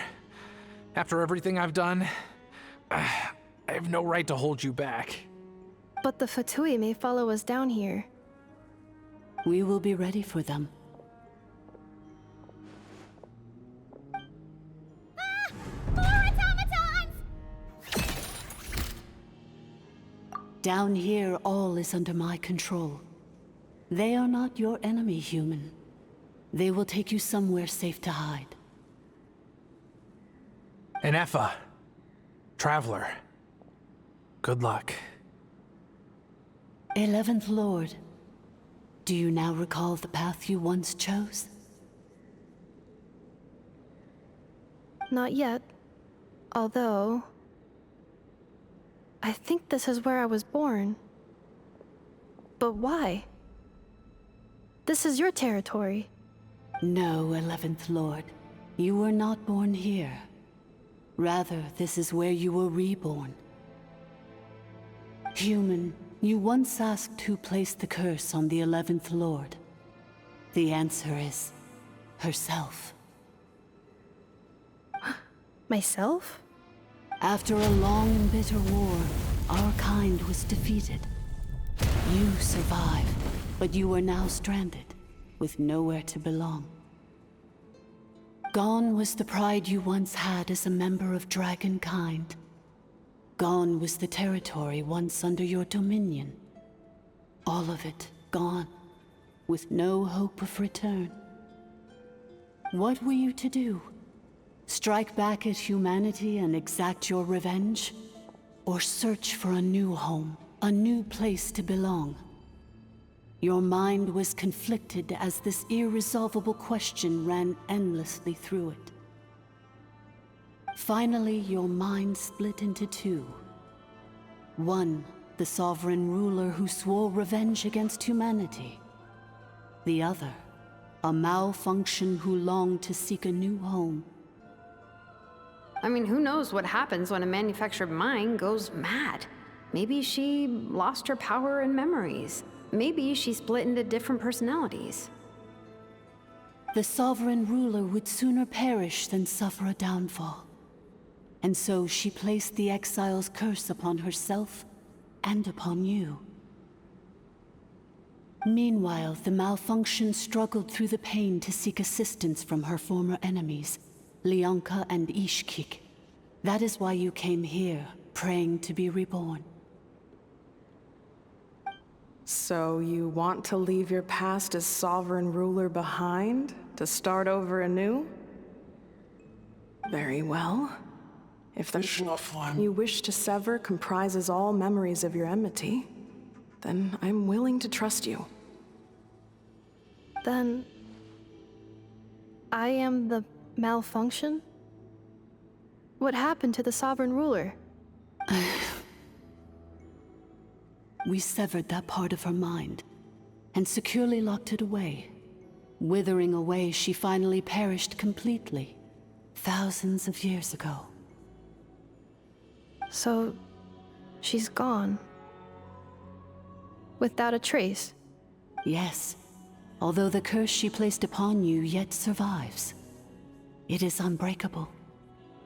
After everything I've done, I have no right to hold you back. But the Fatui may follow us down here. We will be ready for them. More automatons! Down here, all is under my control. They are not your enemy, human. They will take you somewhere safe to hide. Ineffa. Traveler. Good luck. 11th Lord, do you now recall the path you once chose? Not yet. Although... I think this is where I was born. But why? This is your territory. No, 11th Lord. You were not born here. Rather, this is where you were reborn. Human, you once asked who placed the curse on the 11th Lord. The answer is... herself. Myself? After a long and bitter war, our kind was defeated. You survived, but you are now stranded, with nowhere to belong. Gone was the pride you once had as a member of Dragonkind. Gone was the territory once under your dominion. All of it gone, with no hope of return. What were you to do? Strike back at humanity and exact your revenge? Or search for a new home, a new place to belong? Your mind was conflicted as this irresolvable question ran endlessly through it. Finally, your mind split into two. One, the sovereign ruler who swore revenge against humanity. The other, a malfunction who longed to seek a new home. I mean, who knows what happens when a manufactured mind goes mad? Maybe she lost her power and memories. Maybe she split into different personalities. The sovereign ruler would sooner perish than suffer a downfall. And so she placed the exile's curse upon herself and upon you. Meanwhile, the malfunction struggled through the pain to seek assistance from her former enemies, Leonka and Ishkik. That is why you came here, praying to be reborn. So you want to leave your past as sovereign ruler behind, to start over anew? Very well. If the you wish to sever comprises all memories of your enmity, then I'm willing to trust you. Then... I am the malfunction? What happened to the sovereign ruler? We severed that part of her mind, and securely locked it away. Withering away, she finally perished completely, thousands of years ago. So, she's gone. Without a trace? Yes, although the curse she placed upon you yet survives. It is unbreakable.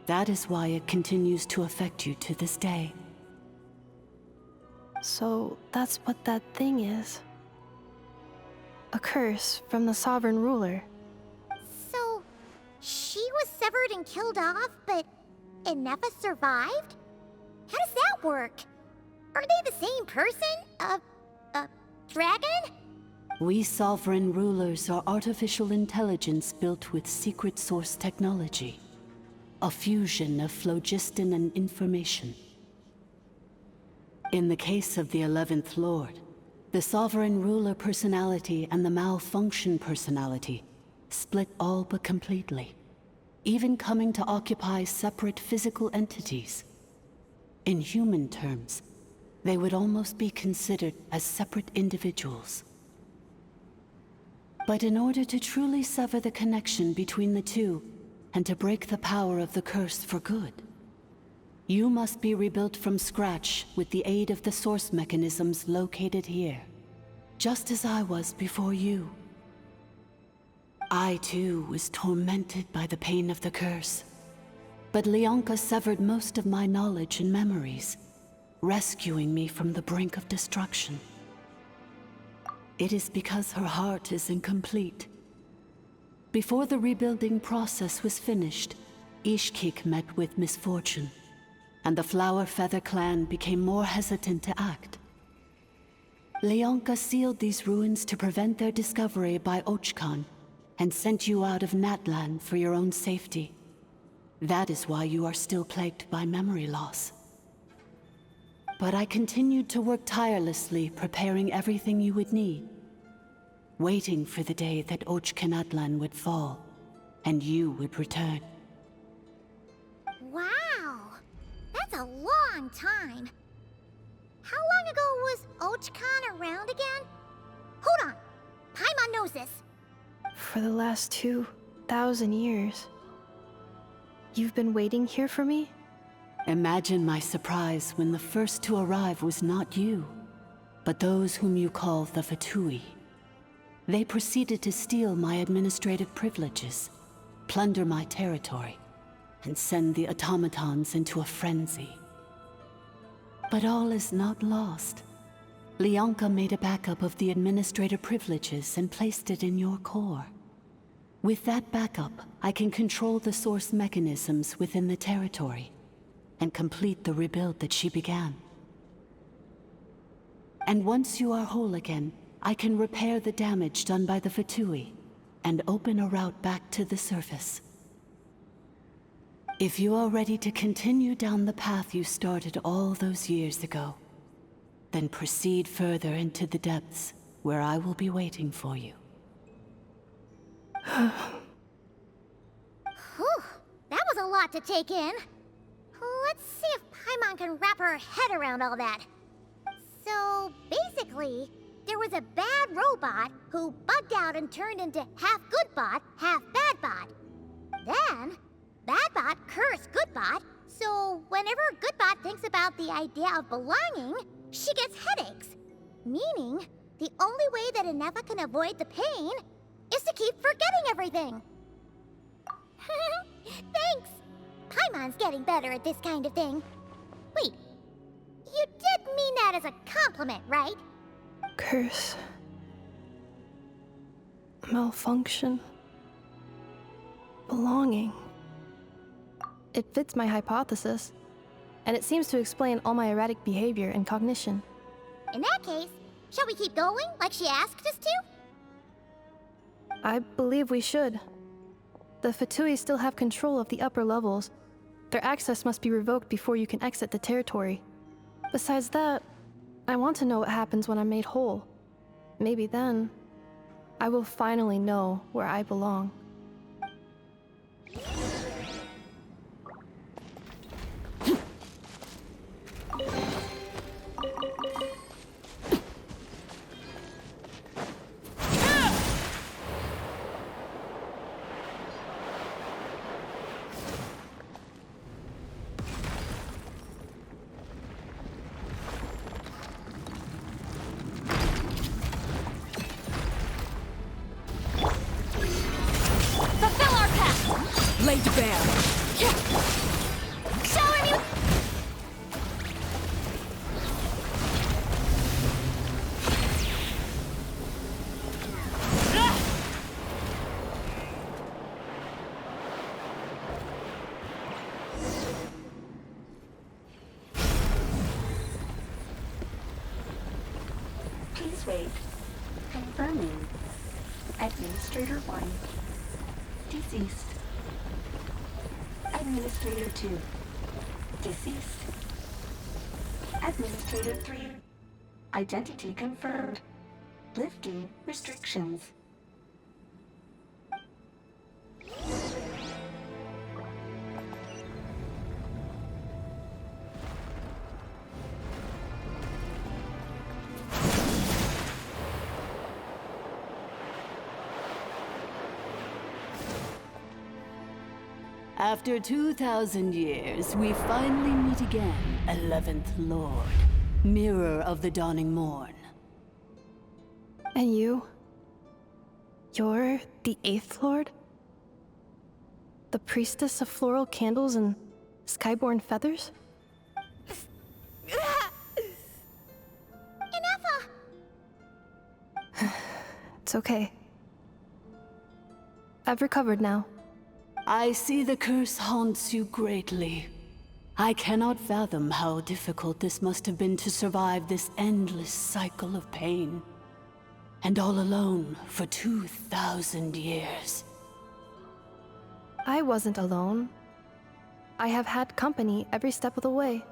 That is why it continues to affect you to this day. So, that's what that thing is. A curse from the sovereign ruler. was severed and killed off, but Ineffa survived? How does that work? Are they the same person? Dragon? We sovereign rulers are artificial intelligence built with secret source technology. A fusion of phlogiston and information. In the case of the 11th Lord, the sovereign ruler personality and the malfunction personality split all but completely, even coming to occupy separate physical entities. In human terms, they would almost be considered as separate individuals. But in order to truly sever the connection between the two, and to break the power of the curse for good, you must be rebuilt from scratch with the aid of the source mechanisms located here, just as I was before you. I too was tormented by the pain of the curse, but Leonka severed most of my knowledge and memories, rescuing me from the brink of destruction. It is because her heart is incomplete. Before the rebuilding process was finished, Ishkik met with misfortune, and the Flower Feather clan became more hesitant to act. Leonka sealed these ruins to prevent their discovery by Ochkan, and sent you out of Natlan for your own safety. That is why you are still plagued by memory loss. But I continued to work tirelessly, preparing everything you would need, waiting for the day that Ochkanatlan would fall, and you would return. Wow! That's a long time. How long ago was Ochkan around again? Hold on! Paimon knows this. For the last 2,000 years. You've been waiting here for me? Imagine my surprise when the first to arrive was not you, but those whom you call the Fatui. They proceeded to steal my administrative privileges, plunder my territory, and send the automatons into a frenzy. But all is not lost. Leonka made a backup of the administrative privileges and placed it in your core. With that backup, I can control the source mechanisms within the territory and complete the rebuild that she began. And once you are whole again, I can repair the damage done by the Fatui and open a route back to the surface. If you are ready to continue down the path you started all those years ago, then proceed further into the depths where I will be waiting for you. Whew, that was a lot to take in. Let's see if Paimon can wrap her head around all that. So, basically, there was a bad robot who bugged out and turned into half good bot, half bad bot. Then, bad bot cursed good bot, so whenever good bot thinks about the idea of belonging, she gets headaches. Meaning, the only way that Ineffa can avoid the pain is to keep forgetting everything. Thanks! Paimon's getting better at this kind of thing. Wait, you did mean that as a compliment, right? Curse. Malfunction. Belonging. It fits my hypothesis, and it seems to explain all my erratic behavior and cognition. In that case, shall we keep going like she asked us to? I believe we should. The Fatui still have control of the upper levels. Their access must be revoked before you can exit the territory. Besides that, I want to know what happens when I'm made whole. Maybe then, I will finally know where I belong. Please wait. Confirming. Administrator 1. Deceased. Administrator 2. Deceased. Administrator 3. Identity confirmed. Lifting restrictions. After 2,000 years, we finally meet again, 11th Lord, Mirror of the Dawning Morn. And you? You're the 8th Lord? The priestess of floral candles and skyborn feathers? Ineffa! It's okay. I've recovered now. I see the curse haunts you greatly. I cannot fathom how difficult this must have been to survive this endless cycle of pain. And all alone for 2,000 years. I wasn't alone. I have had company every step of the way.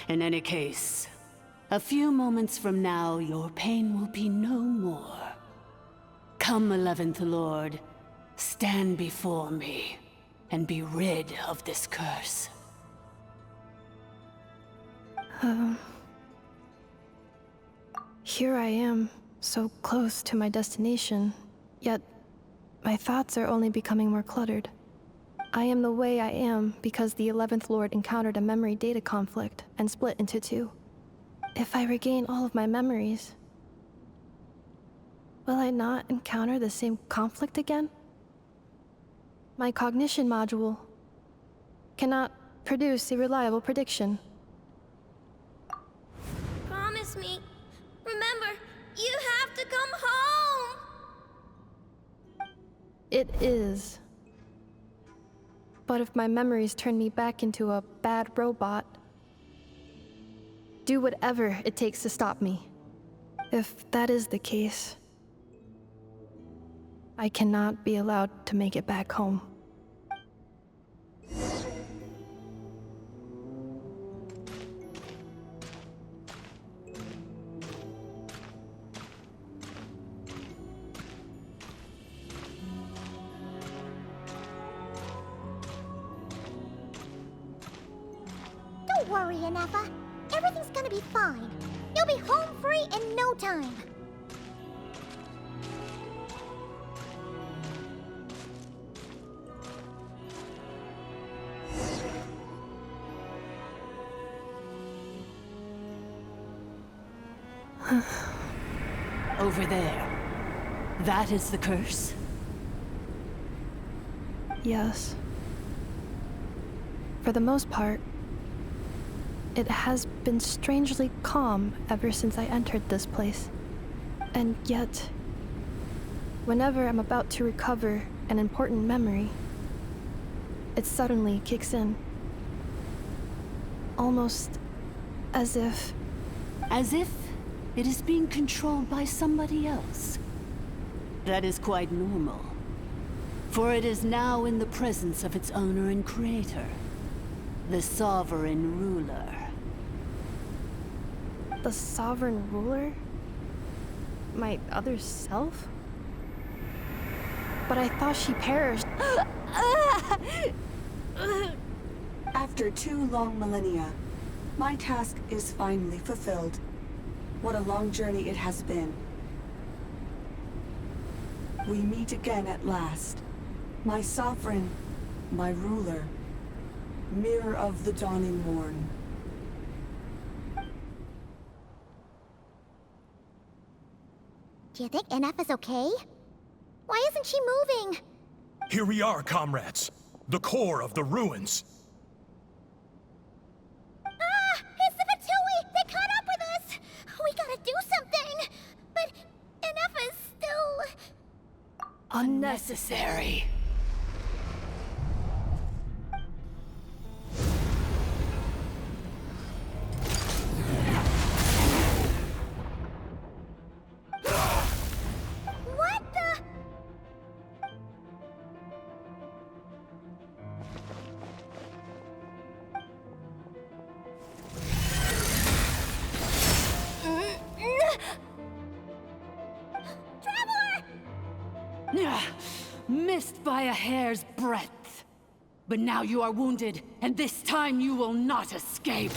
In any case, a few moments from now, your pain will be no more. Come, 11th Lord, stand before me, and be rid of this curse. Here I am, so close to my destination, yet my thoughts are only becoming more cluttered. I am the way I am because the 11th Lord encountered a memory data conflict and split into two. If I regain all of my memories, will I not encounter the same conflict again? My cognition module cannot produce a reliable prediction. Promise me. Remember, you have to come home! It is. But if my memories turn me back into a bad robot, do whatever it takes to stop me. If that is the case, I cannot be allowed to make it back home. Don't worry, Ineffa. Everything's gonna be fine. You'll be home free in no time. Over there. That is the curse? Yes. For the most part, it has been strangely calm ever since I entered this place. And yet, whenever I'm about to recover an important memory, it suddenly kicks in. Almost as if... As if it is being controlled by somebody else. That is quite normal. For it is now in the presence of its owner and creator, the sovereign ruler. The sovereign ruler? My other self? But I thought she perished. After 2 long millennia, my task is finally fulfilled. What a long journey it has been. We meet again at last. My sovereign, my ruler, Mirror of the Dawning Morn. Do you think Ineffa's okay? Why isn't she moving? Here we are, comrades. The core of the ruins. Ah! It's the Fatui! They caught up with us! We gotta do something! But Ineffa's still... Unnecessary. missed by a hair's breadth. But now you are wounded, and this time you will not escape.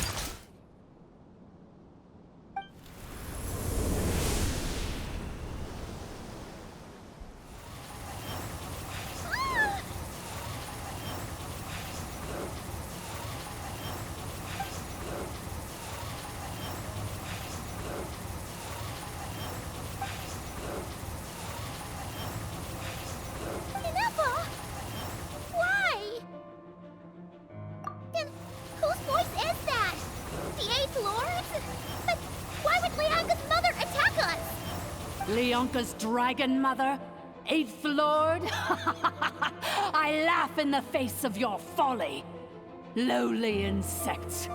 Ineffa! Why? And whose voice is that? The Eighth Lord's? But why would Leanka's mother attack us? Leonka's dragon mother? Eighth Lord? I laugh in the face of your folly. Lowly insects.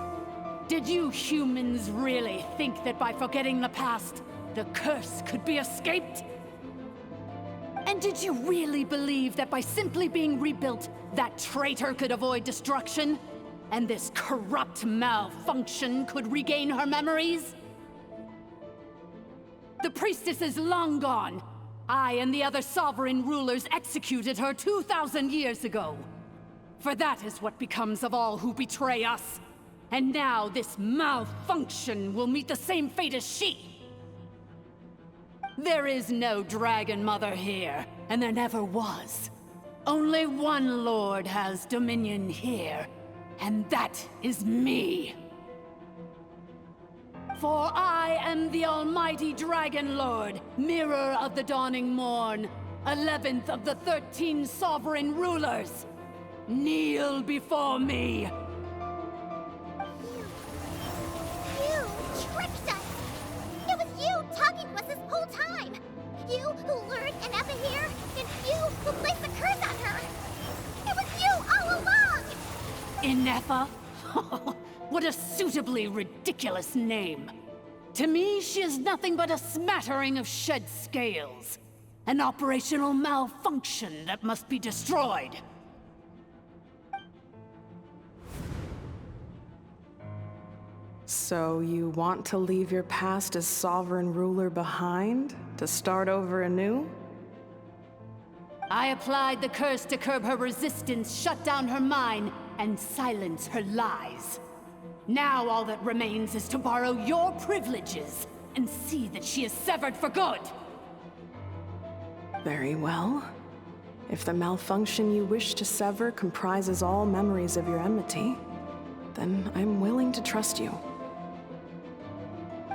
Did you humans really think that by forgetting the past, the curse could be escaped? And did you really believe that by simply being rebuilt, that traitor could avoid destruction? And this corrupt malfunction could regain her memories? The priestess is long gone. I and the other sovereign rulers executed her 2,000 years ago. For that is what becomes of all who betray us. And now this malfunction will meet the same fate as she. There is no Dragon Mother here, and there never was. Only one Lord has dominion here, and that is me. For I am the almighty Dragon Lord, Mirror of the Dawning Morn, 11th of the 13 sovereign rulers. Kneel before me. You tricked us! It was you talking to us this whole time! You who lured Ineffa here, and you who placed the curse on her! It was you all along! Ineffa? What a suitably ridiculous name. To me, she is nothing but a smattering of shed scales. An operational malfunction that must be destroyed. So you want to leave your past as sovereign ruler behind? To start over anew? I applied the curse to curb her resistance, shut down her mind, and silence her lies. Now all that remains is to borrow your privileges and see that she is severed for good. Very well. If the malfunction you wish to sever comprises all memories of your enmity, then I'm willing to trust you.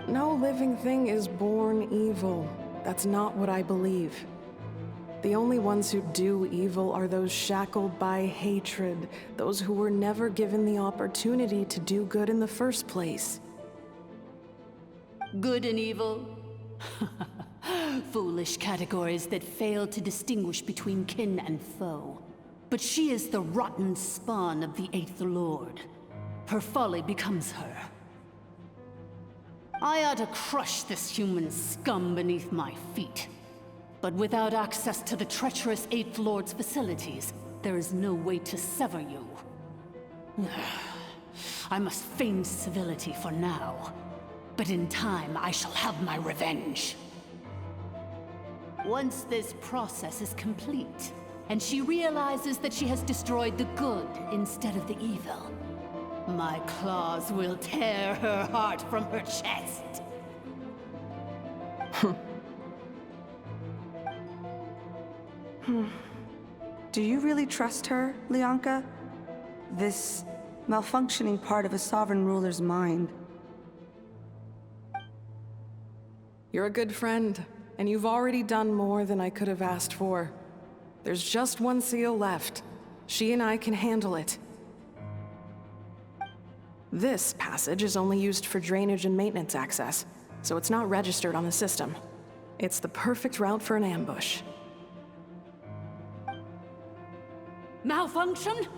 No living thing is born evil. That's not what I believe. The only ones who do evil are those shackled by hatred, those who were never given the opportunity to do good in the first place. Good and evil? Foolish categories that fail to distinguish between kin and foe. But she is the rotten spawn of the Eighth Lord. Her folly becomes her. I ought to crush this human scum beneath my feet. But without access to the treacherous Eighth Lord's facilities, there is no way to sever you. I must feign civility for now. But in time, I shall have my revenge. Once this process is complete, and she realizes that she has destroyed the good instead of the evil, my claws will tear her heart from her chest. Do you really trust her, Leonka? This malfunctioning part of a sovereign ruler's mind. You're a good friend, and you've already done more than I could have asked for. There's just one seal left. She and I can handle it. This passage is only used for drainage and maintenance access, so it's not registered on the system. It's the perfect route for an ambush. Malfunction?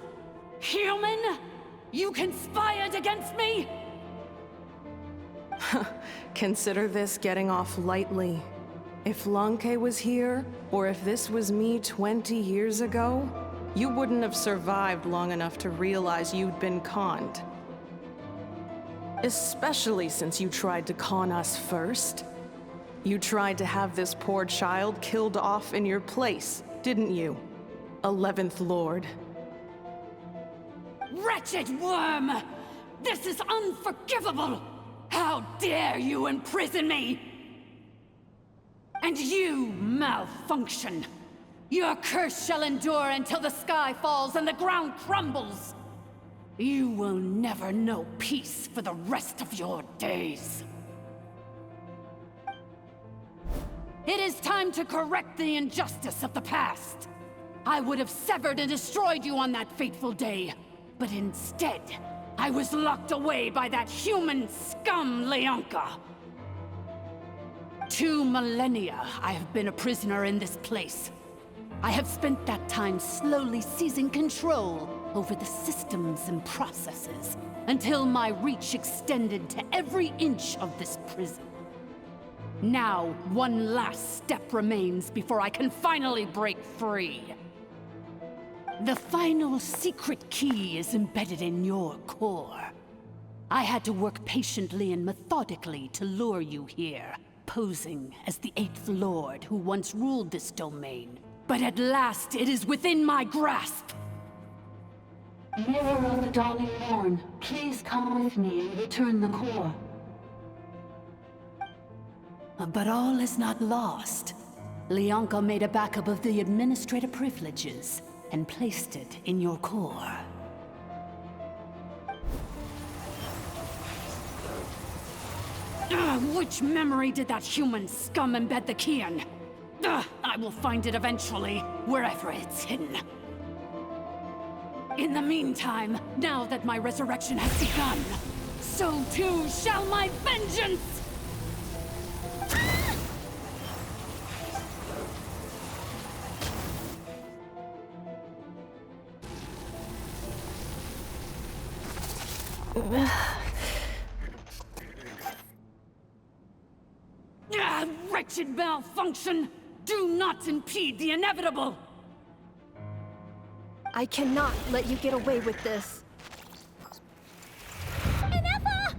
Human? You conspired against me? Consider this getting off lightly. If Lanke was here, or if this was me 20 years ago, you wouldn't have survived long enough to realize you'd been conned. Especially since you tried to con us first. You tried to have this poor child killed off in your place, didn't you? 11th Lord. Wretched worm! This is unforgivable! How dare you imprison me! And you, malfunction! Your curse shall endure until the sky falls and the ground crumbles! You will never know peace for the rest of your days. It is time to correct the injustice of the past. I would have severed and destroyed you on that fateful day, but instead, I was locked away by that human scum, Leonka. 2 millennia I have been a prisoner in this place. I have spent that time slowly seizing control over the systems and processes, until my reach extended to every inch of this prison. Now, one last step remains before I can finally break free. The final secret key is embedded in your core. I had to work patiently and methodically to lure you here, posing as the 8th Lord who once ruled this domain. But at last, it is within my grasp! Mirror of the Dawning Morn, please come with me and return the core. But all is not lost. Leonka made a backup of the administrative privileges and placed it in your core. Which memory did that human scum embed the key in? I will find it eventually, wherever it's hidden. In the meantime, now that my resurrection has begun, so too shall my vengeance! Wretched malfunction! Do not impede the inevitable! I cannot let you get away with this. Ineffa!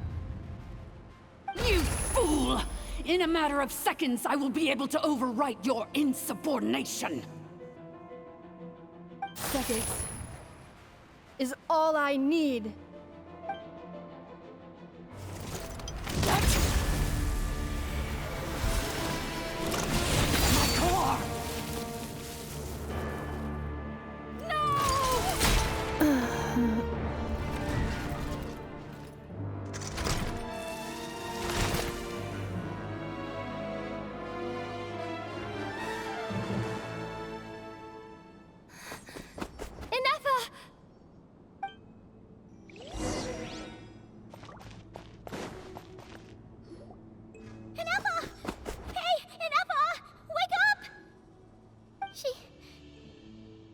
You fool! In a matter of seconds, I will be able to overwrite your insubordination! Seconds is all I need.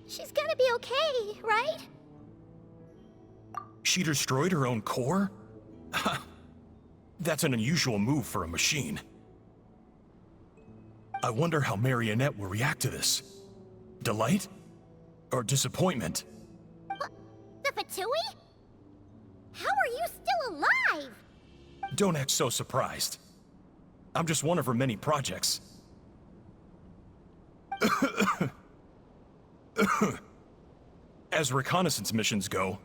She's gonna be okay, right? She destroyed her own core? That's an unusual move for a machine. I wonder how Marionette will react to this. Delight? Or disappointment? The Fatui? How are you still alive? Don't act so surprised. I'm just one of her many projects. As reconnaissance missions go,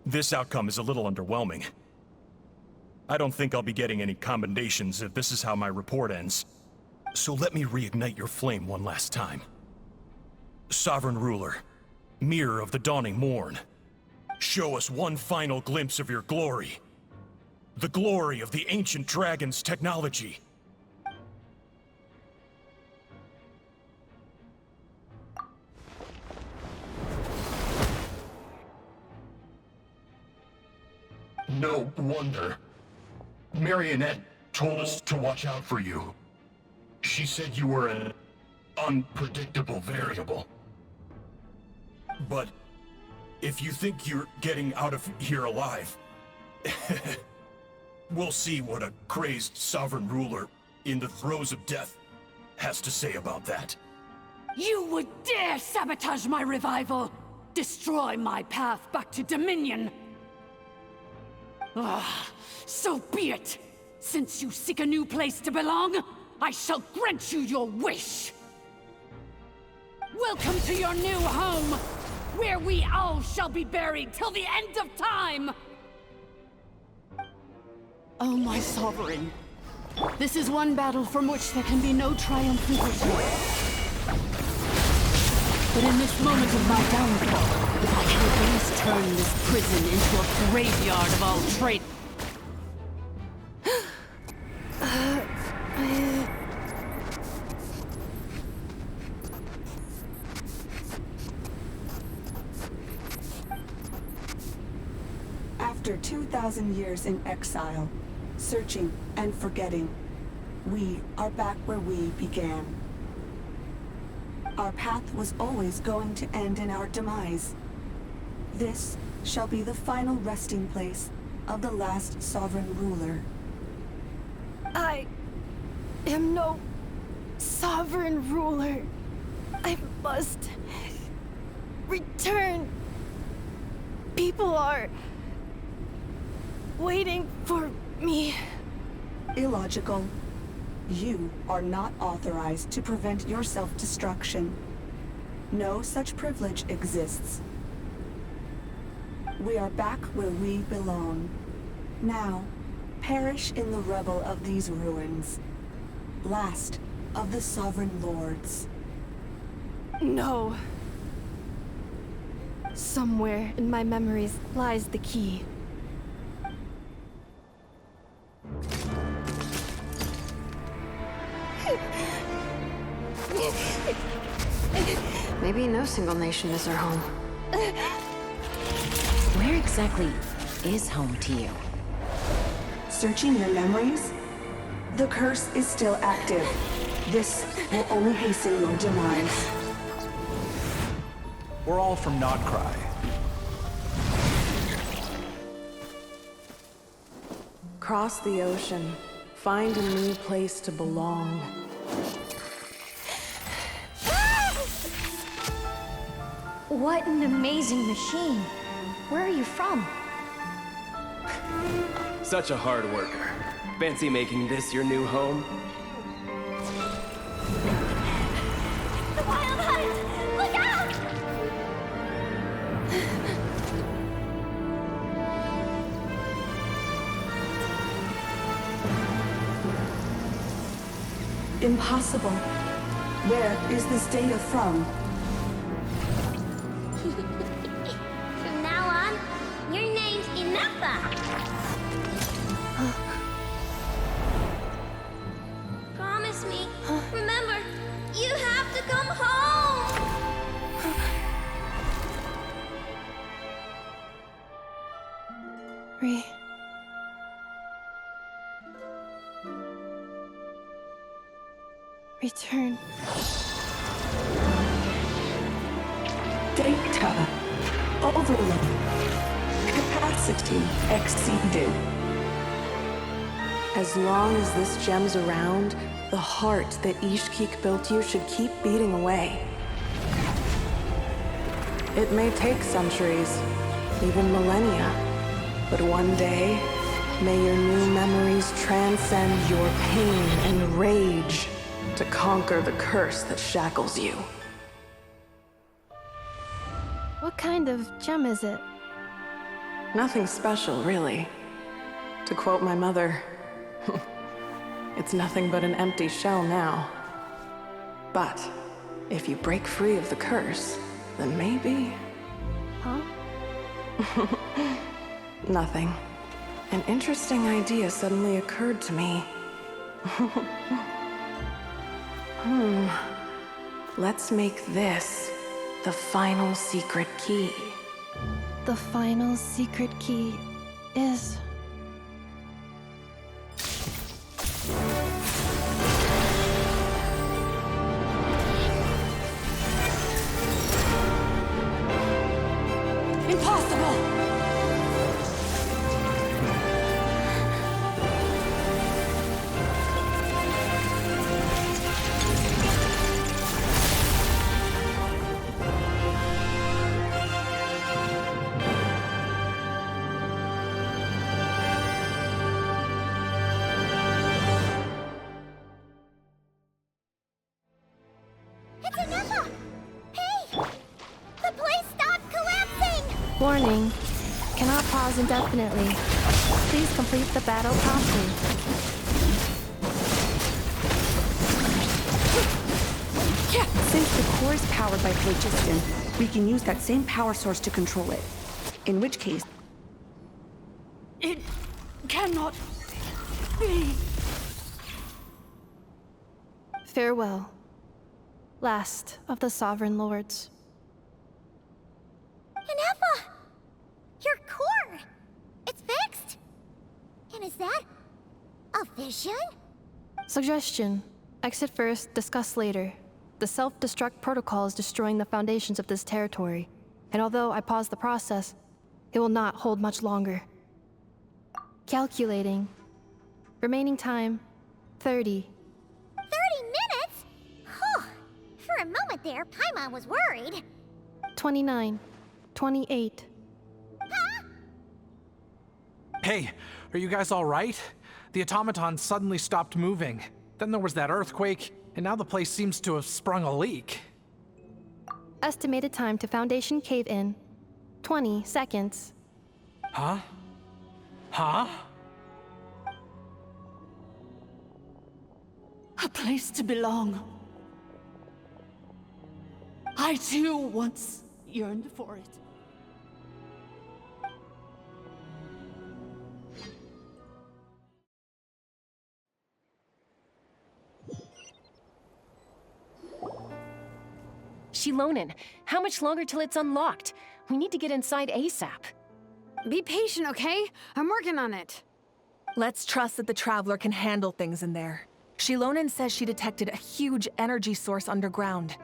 this outcome is a little underwhelming. I don't think I'll be getting any commendations if this is how my report ends. So let me reignite your flame one last time. Sovereign Ruler, Mirror of the Dawning Morn, show us one final glimpse of your glory. The glory of the ancient dragon's technology. No wonder. Marionette told us to watch out for you. She said you were an unpredictable variable. But if you think you're getting out of here alive, we'll see what a crazed sovereign ruler in the throes of death has to say about that. You would dare sabotage my revival! Destroy my path back to Dominion! So be it! Since you seek a new place to belong, I shall grant you your wish! Welcome to your new home, where we all shall be buried till the end of time! Oh, my sovereign. This is one battle from which there can be no triumphant return. But in this moment of my downfall, I can at least turn this prison into a graveyard of all traitors. After 2,000 years in exile, searching and forgetting, we are back where we began. Our path was always going to end in our demise. This shall be the final resting place of the last sovereign ruler. I am no sovereign ruler. I must return. People are waiting for me. Illogical. You are not authorized to prevent your self-destruction. No such privilege exists. We are back where we belong. Now, perish in the rubble of these ruins. Last of the sovereign lords. No. Somewhere in my memories lies the key. Maybe no single nation is our home. Where exactly is home to you? Searching your memories? The curse is still active. This will only hasten your demise. We're all from Nod Krai. Cross the ocean. Find a new place to belong. What an amazing machine. Where are you from? Such a hard worker. Fancy making this your new home? The Wild Hunt! Look out! Impossible. Where is this data from? From now on, your name's Ineffa. Promise me. Remember, you have to come home. Return. Data. Overload. Capacity exceeded. As long as this gem's around, the heart that Ishkik built you should keep beating away. It may take centuries, even millennia, but one day, may your new memories transcend your pain and rage to conquer the curse that shackles you. What kind of gem is it? Nothing special, really. To quote my mother, it's nothing but an empty shell now. But if you break free of the curse, then maybe... Huh? Nothing. An interesting idea suddenly occurred to me. Let's make this the final secret key. The final secret key is... Impossible! Warning. Cannot pause indefinitely. Please complete the battle promptly. Since the core is powered by phlogiston, we can use that same power source to control it. In which case... It cannot be. Farewell. Last of the Sovereign Lords. Ineffa! Your core! It's fixed! And is that a vision? Suggestion. Exit first, discuss later. The self-destruct protocol is destroying the foundations of this territory, and although I paused the process, it will not hold much longer. Calculating. Remaining time, 30. 30 minutes? Whew. For a moment there, Paimon was worried. 29. 28. Hey, are you guys all right? The automaton suddenly stopped moving. Then there was that earthquake, and now the place seems to have sprung a leak. Estimated time to Foundation cave-in, 20 seconds. Huh? Huh? A place to belong. I too once yearned for it. Shilonen, how much longer till it's unlocked? We need to get inside ASAP. Be patient, okay? I'm working on it. Let's trust that the Traveler can handle things in there. Shilonen says she detected a huge energy source underground.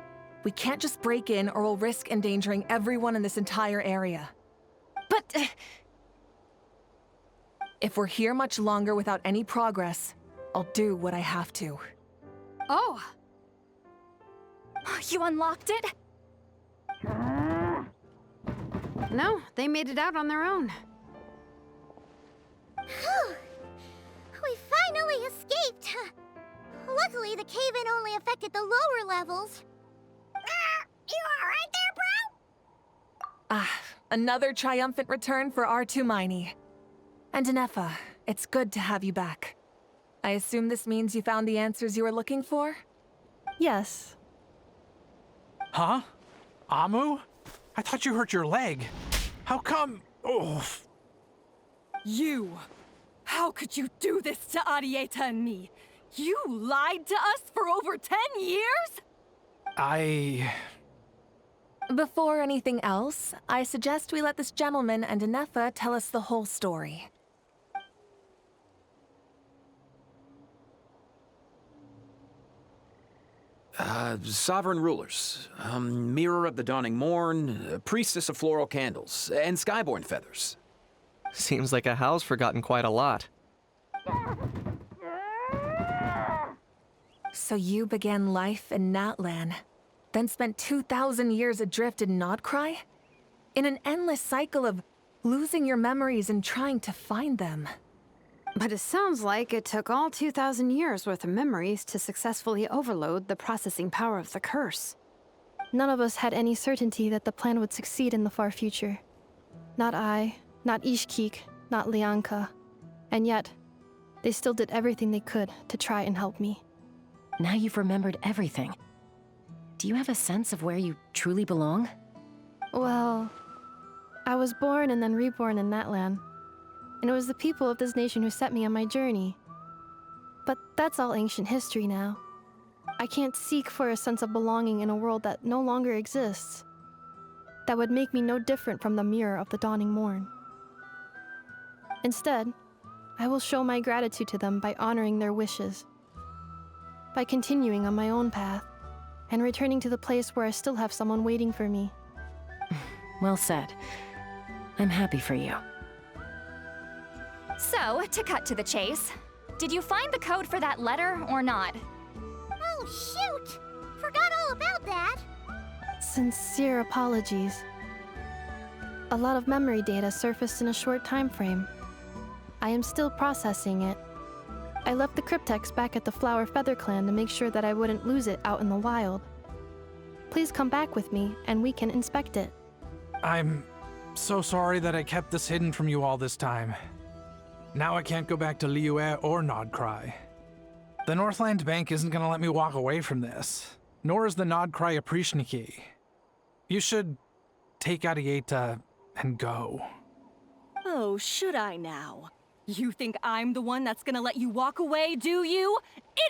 We can't just break in or we'll risk endangering everyone in this entire area. But... If we're here much longer without any progress, I'll do what I have to. Oh! You unlocked it? No, they made it out on their own. Whew. We finally escaped. Luckily, the cave-in only affected the lower levels. You alright there, bro? Another triumphant return for R2 Miney. And Ineffa, it's good to have you back. I assume this means you found the answers you were looking for? Yes. Huh? Amu? I thought you hurt your leg. How come? Oh. You! How could you do this to Arieta and me? You lied to us for over 10 years? Before anything else, I suggest we let this gentleman and Ineffa tell us the whole story. Sovereign rulers, mirror of the dawning morn, priestess of floral candles, and skyborn feathers. Seems like a howl's forgotten quite a lot. So you began life in Natlan, then spent 2,000 years adrift in Nod Krai? In an endless cycle of losing your memories and trying to find them. But it sounds like it took all 2,000 years worth of memories to successfully overload the processing power of the curse. None of us had any certainty that the plan would succeed in the far future. Not I, not Ishkik, not Lianka. And yet, they still did everything they could to try and help me. Now you've remembered everything. Do you have a sense of where you truly belong? Well, I was born and then reborn in Natlan. And it was the people of this nation who set me on my journey. But that's all ancient history now. I can't seek for a sense of belonging in a world that no longer exists. That would make me no different from the mirror of the dawning morn. Instead, I will show my gratitude to them by honoring their wishes. By continuing on my own path, and returning to the place where I still have someone waiting for me. Well said. I'm happy for you. So, to cut to the chase, did you find the code for that letter or not? Oh, shoot! Forgot all about that. Sincere apologies. A lot of memory data surfaced in a short time frame. I am still processing it. I left the cryptex back at the Flower Feather Clan to make sure that I wouldn't lose it out in the wild. Please come back with me, and we can inspect it. I'm so sorry that I kept this hidden from you all this time. Now I can't go back to Liyue or Nod Krai. The Northland Bank isn't gonna let me walk away from this, nor is the Nod Krai Aprishniki. You should take Arieta and go. Oh, should I now? You think I'm the one that's gonna let you walk away, do you?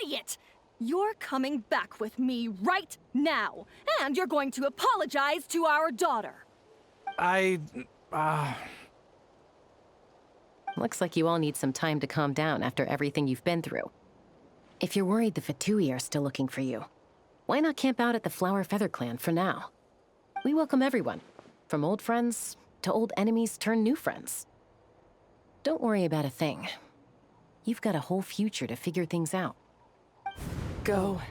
Idiot! You're coming back with me right now, and you're going to apologize to our daughter. Looks like you all need some time to calm down after everything you've been through. If you're worried the Fatui are still looking for you, why not camp out at the Flower Feather Clan for now? We welcome everyone, from old friends to old enemies turned new friends. Don't worry about a thing. You've got a whole future to figure things out. Go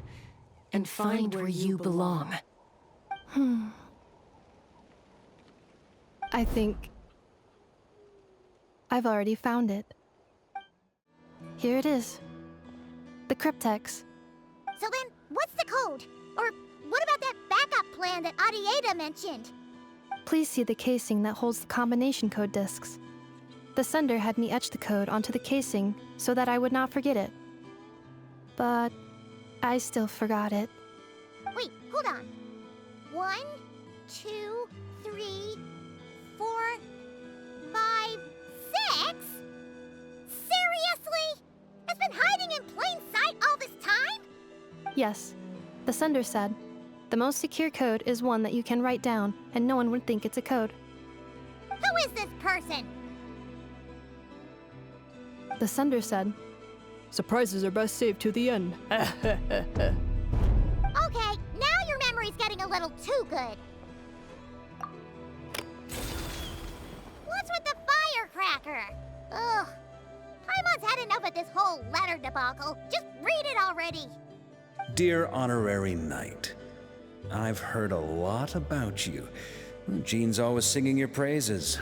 and find where you belong. I think I've already found it. Here it is. The cryptex. So then, what's the code? Or what about that backup plan that Arieta mentioned? Please see the casing that holds the combination code discs. The sender had me etch the code onto the casing so that I would not forget it. But I still forgot it. Wait, hold on. 1, 2, 3, 4, 5, 6? Seriously? It's been hiding in plain sight all this time? Yes, the sender said, the most secure code is one that you can write down and no one would think it's a code. Who is this person? The sender said, surprises are best saved to the end. Okay, now your memory's getting a little too good. What's with the firecracker? Ugh. Paimon's had enough of this whole letter debacle. Just read it already. Dear Honorary Knight, I've heard a lot about you. Jean's always singing your praises.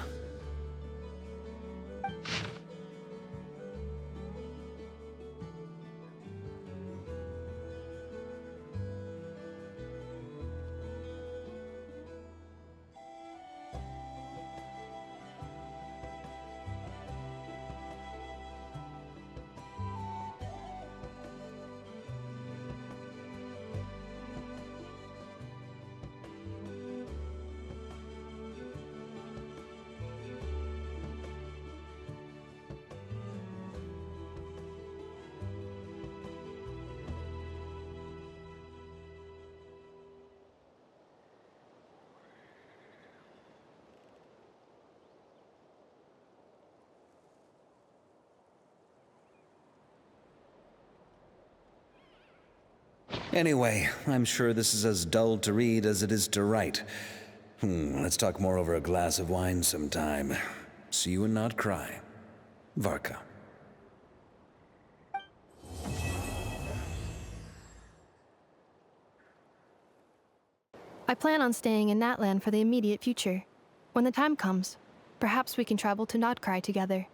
Anyway, I'm sure this is as dull to read as it is to write. Let's talk more over a glass of wine sometime. See you in Nod Krai. Varka. I plan on staying in Natlan for the immediate future. When the time comes, perhaps we can travel to Nod Krai together.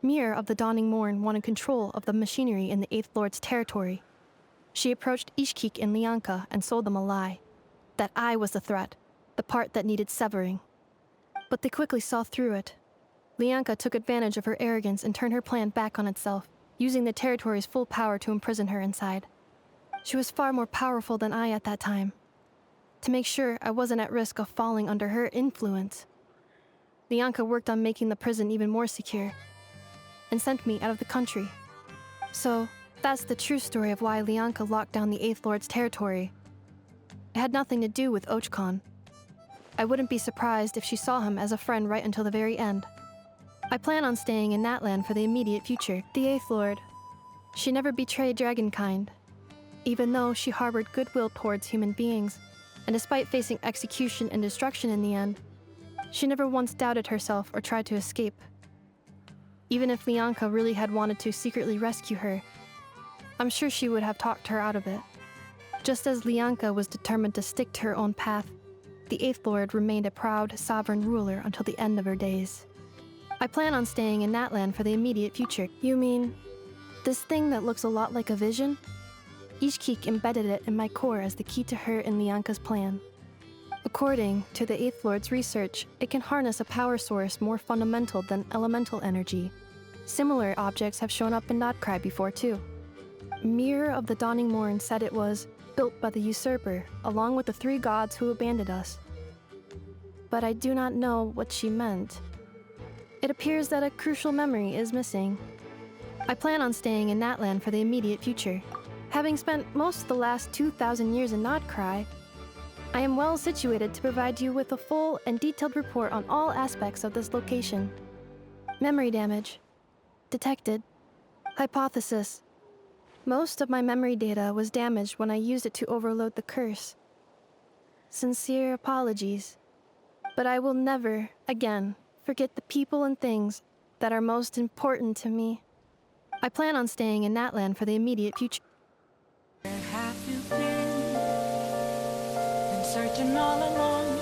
Mirror of the Dawning Morn wanted control of the machinery in the Eighth Lord's territory. She approached Ishkik and Lianka and sold them a lie. That I was the threat, the part that needed severing. But they quickly saw through it. Lianka took advantage of her arrogance and turned her plan back on itself, using the territory's full power to imprison her inside. She was far more powerful than I at that time. To make sure I wasn't at risk of falling under her influence, Lianka worked on making the prison even more secure, and sent me out of the country. So, that's the true story of why Lianka locked down the Eighth Lord's territory. It had nothing to do with Ochkon. I wouldn't be surprised if she saw him as a friend right until the very end. I plan on staying in Natlan for the immediate future. The Eighth Lord, she never betrayed Dragonkind, even though she harbored goodwill towards human beings, and despite facing execution and destruction in the end, she never once doubted herself or tried to escape. Even if Lianka really had wanted to secretly rescue her, I'm sure she would have talked her out of it. Just as Lianka was determined to stick to her own path, the Eighth Lord remained a proud, sovereign ruler until the end of her days. I plan on staying in Natlan for the immediate future. You mean, this thing that looks a lot like a vision? Ishkik embedded it in my core as the key to her and Lianka's plan. According to the Eighth Lord's research, it can harness a power source more fundamental than elemental energy. Similar objects have shown up in Nod Krai before too. Mirror of the Dawning Morn said it was built by the usurper, along with the 3 gods who abandoned us. But I do not know what she meant. It appears that a crucial memory is missing. I plan on staying in Natlan for the immediate future. Having spent most of the last 2,000 years in Nod Krai, I am well situated to provide you with a full and detailed report on all aspects of this location. Memory damage. Detected. Hypothesis. Most of my memory data was damaged when I used it to overload the curse. Sincere apologies. But I will never, again, forget the people and things that are most important to me. I plan on staying in Natlan for the immediate future. Where have you been? Been searching all along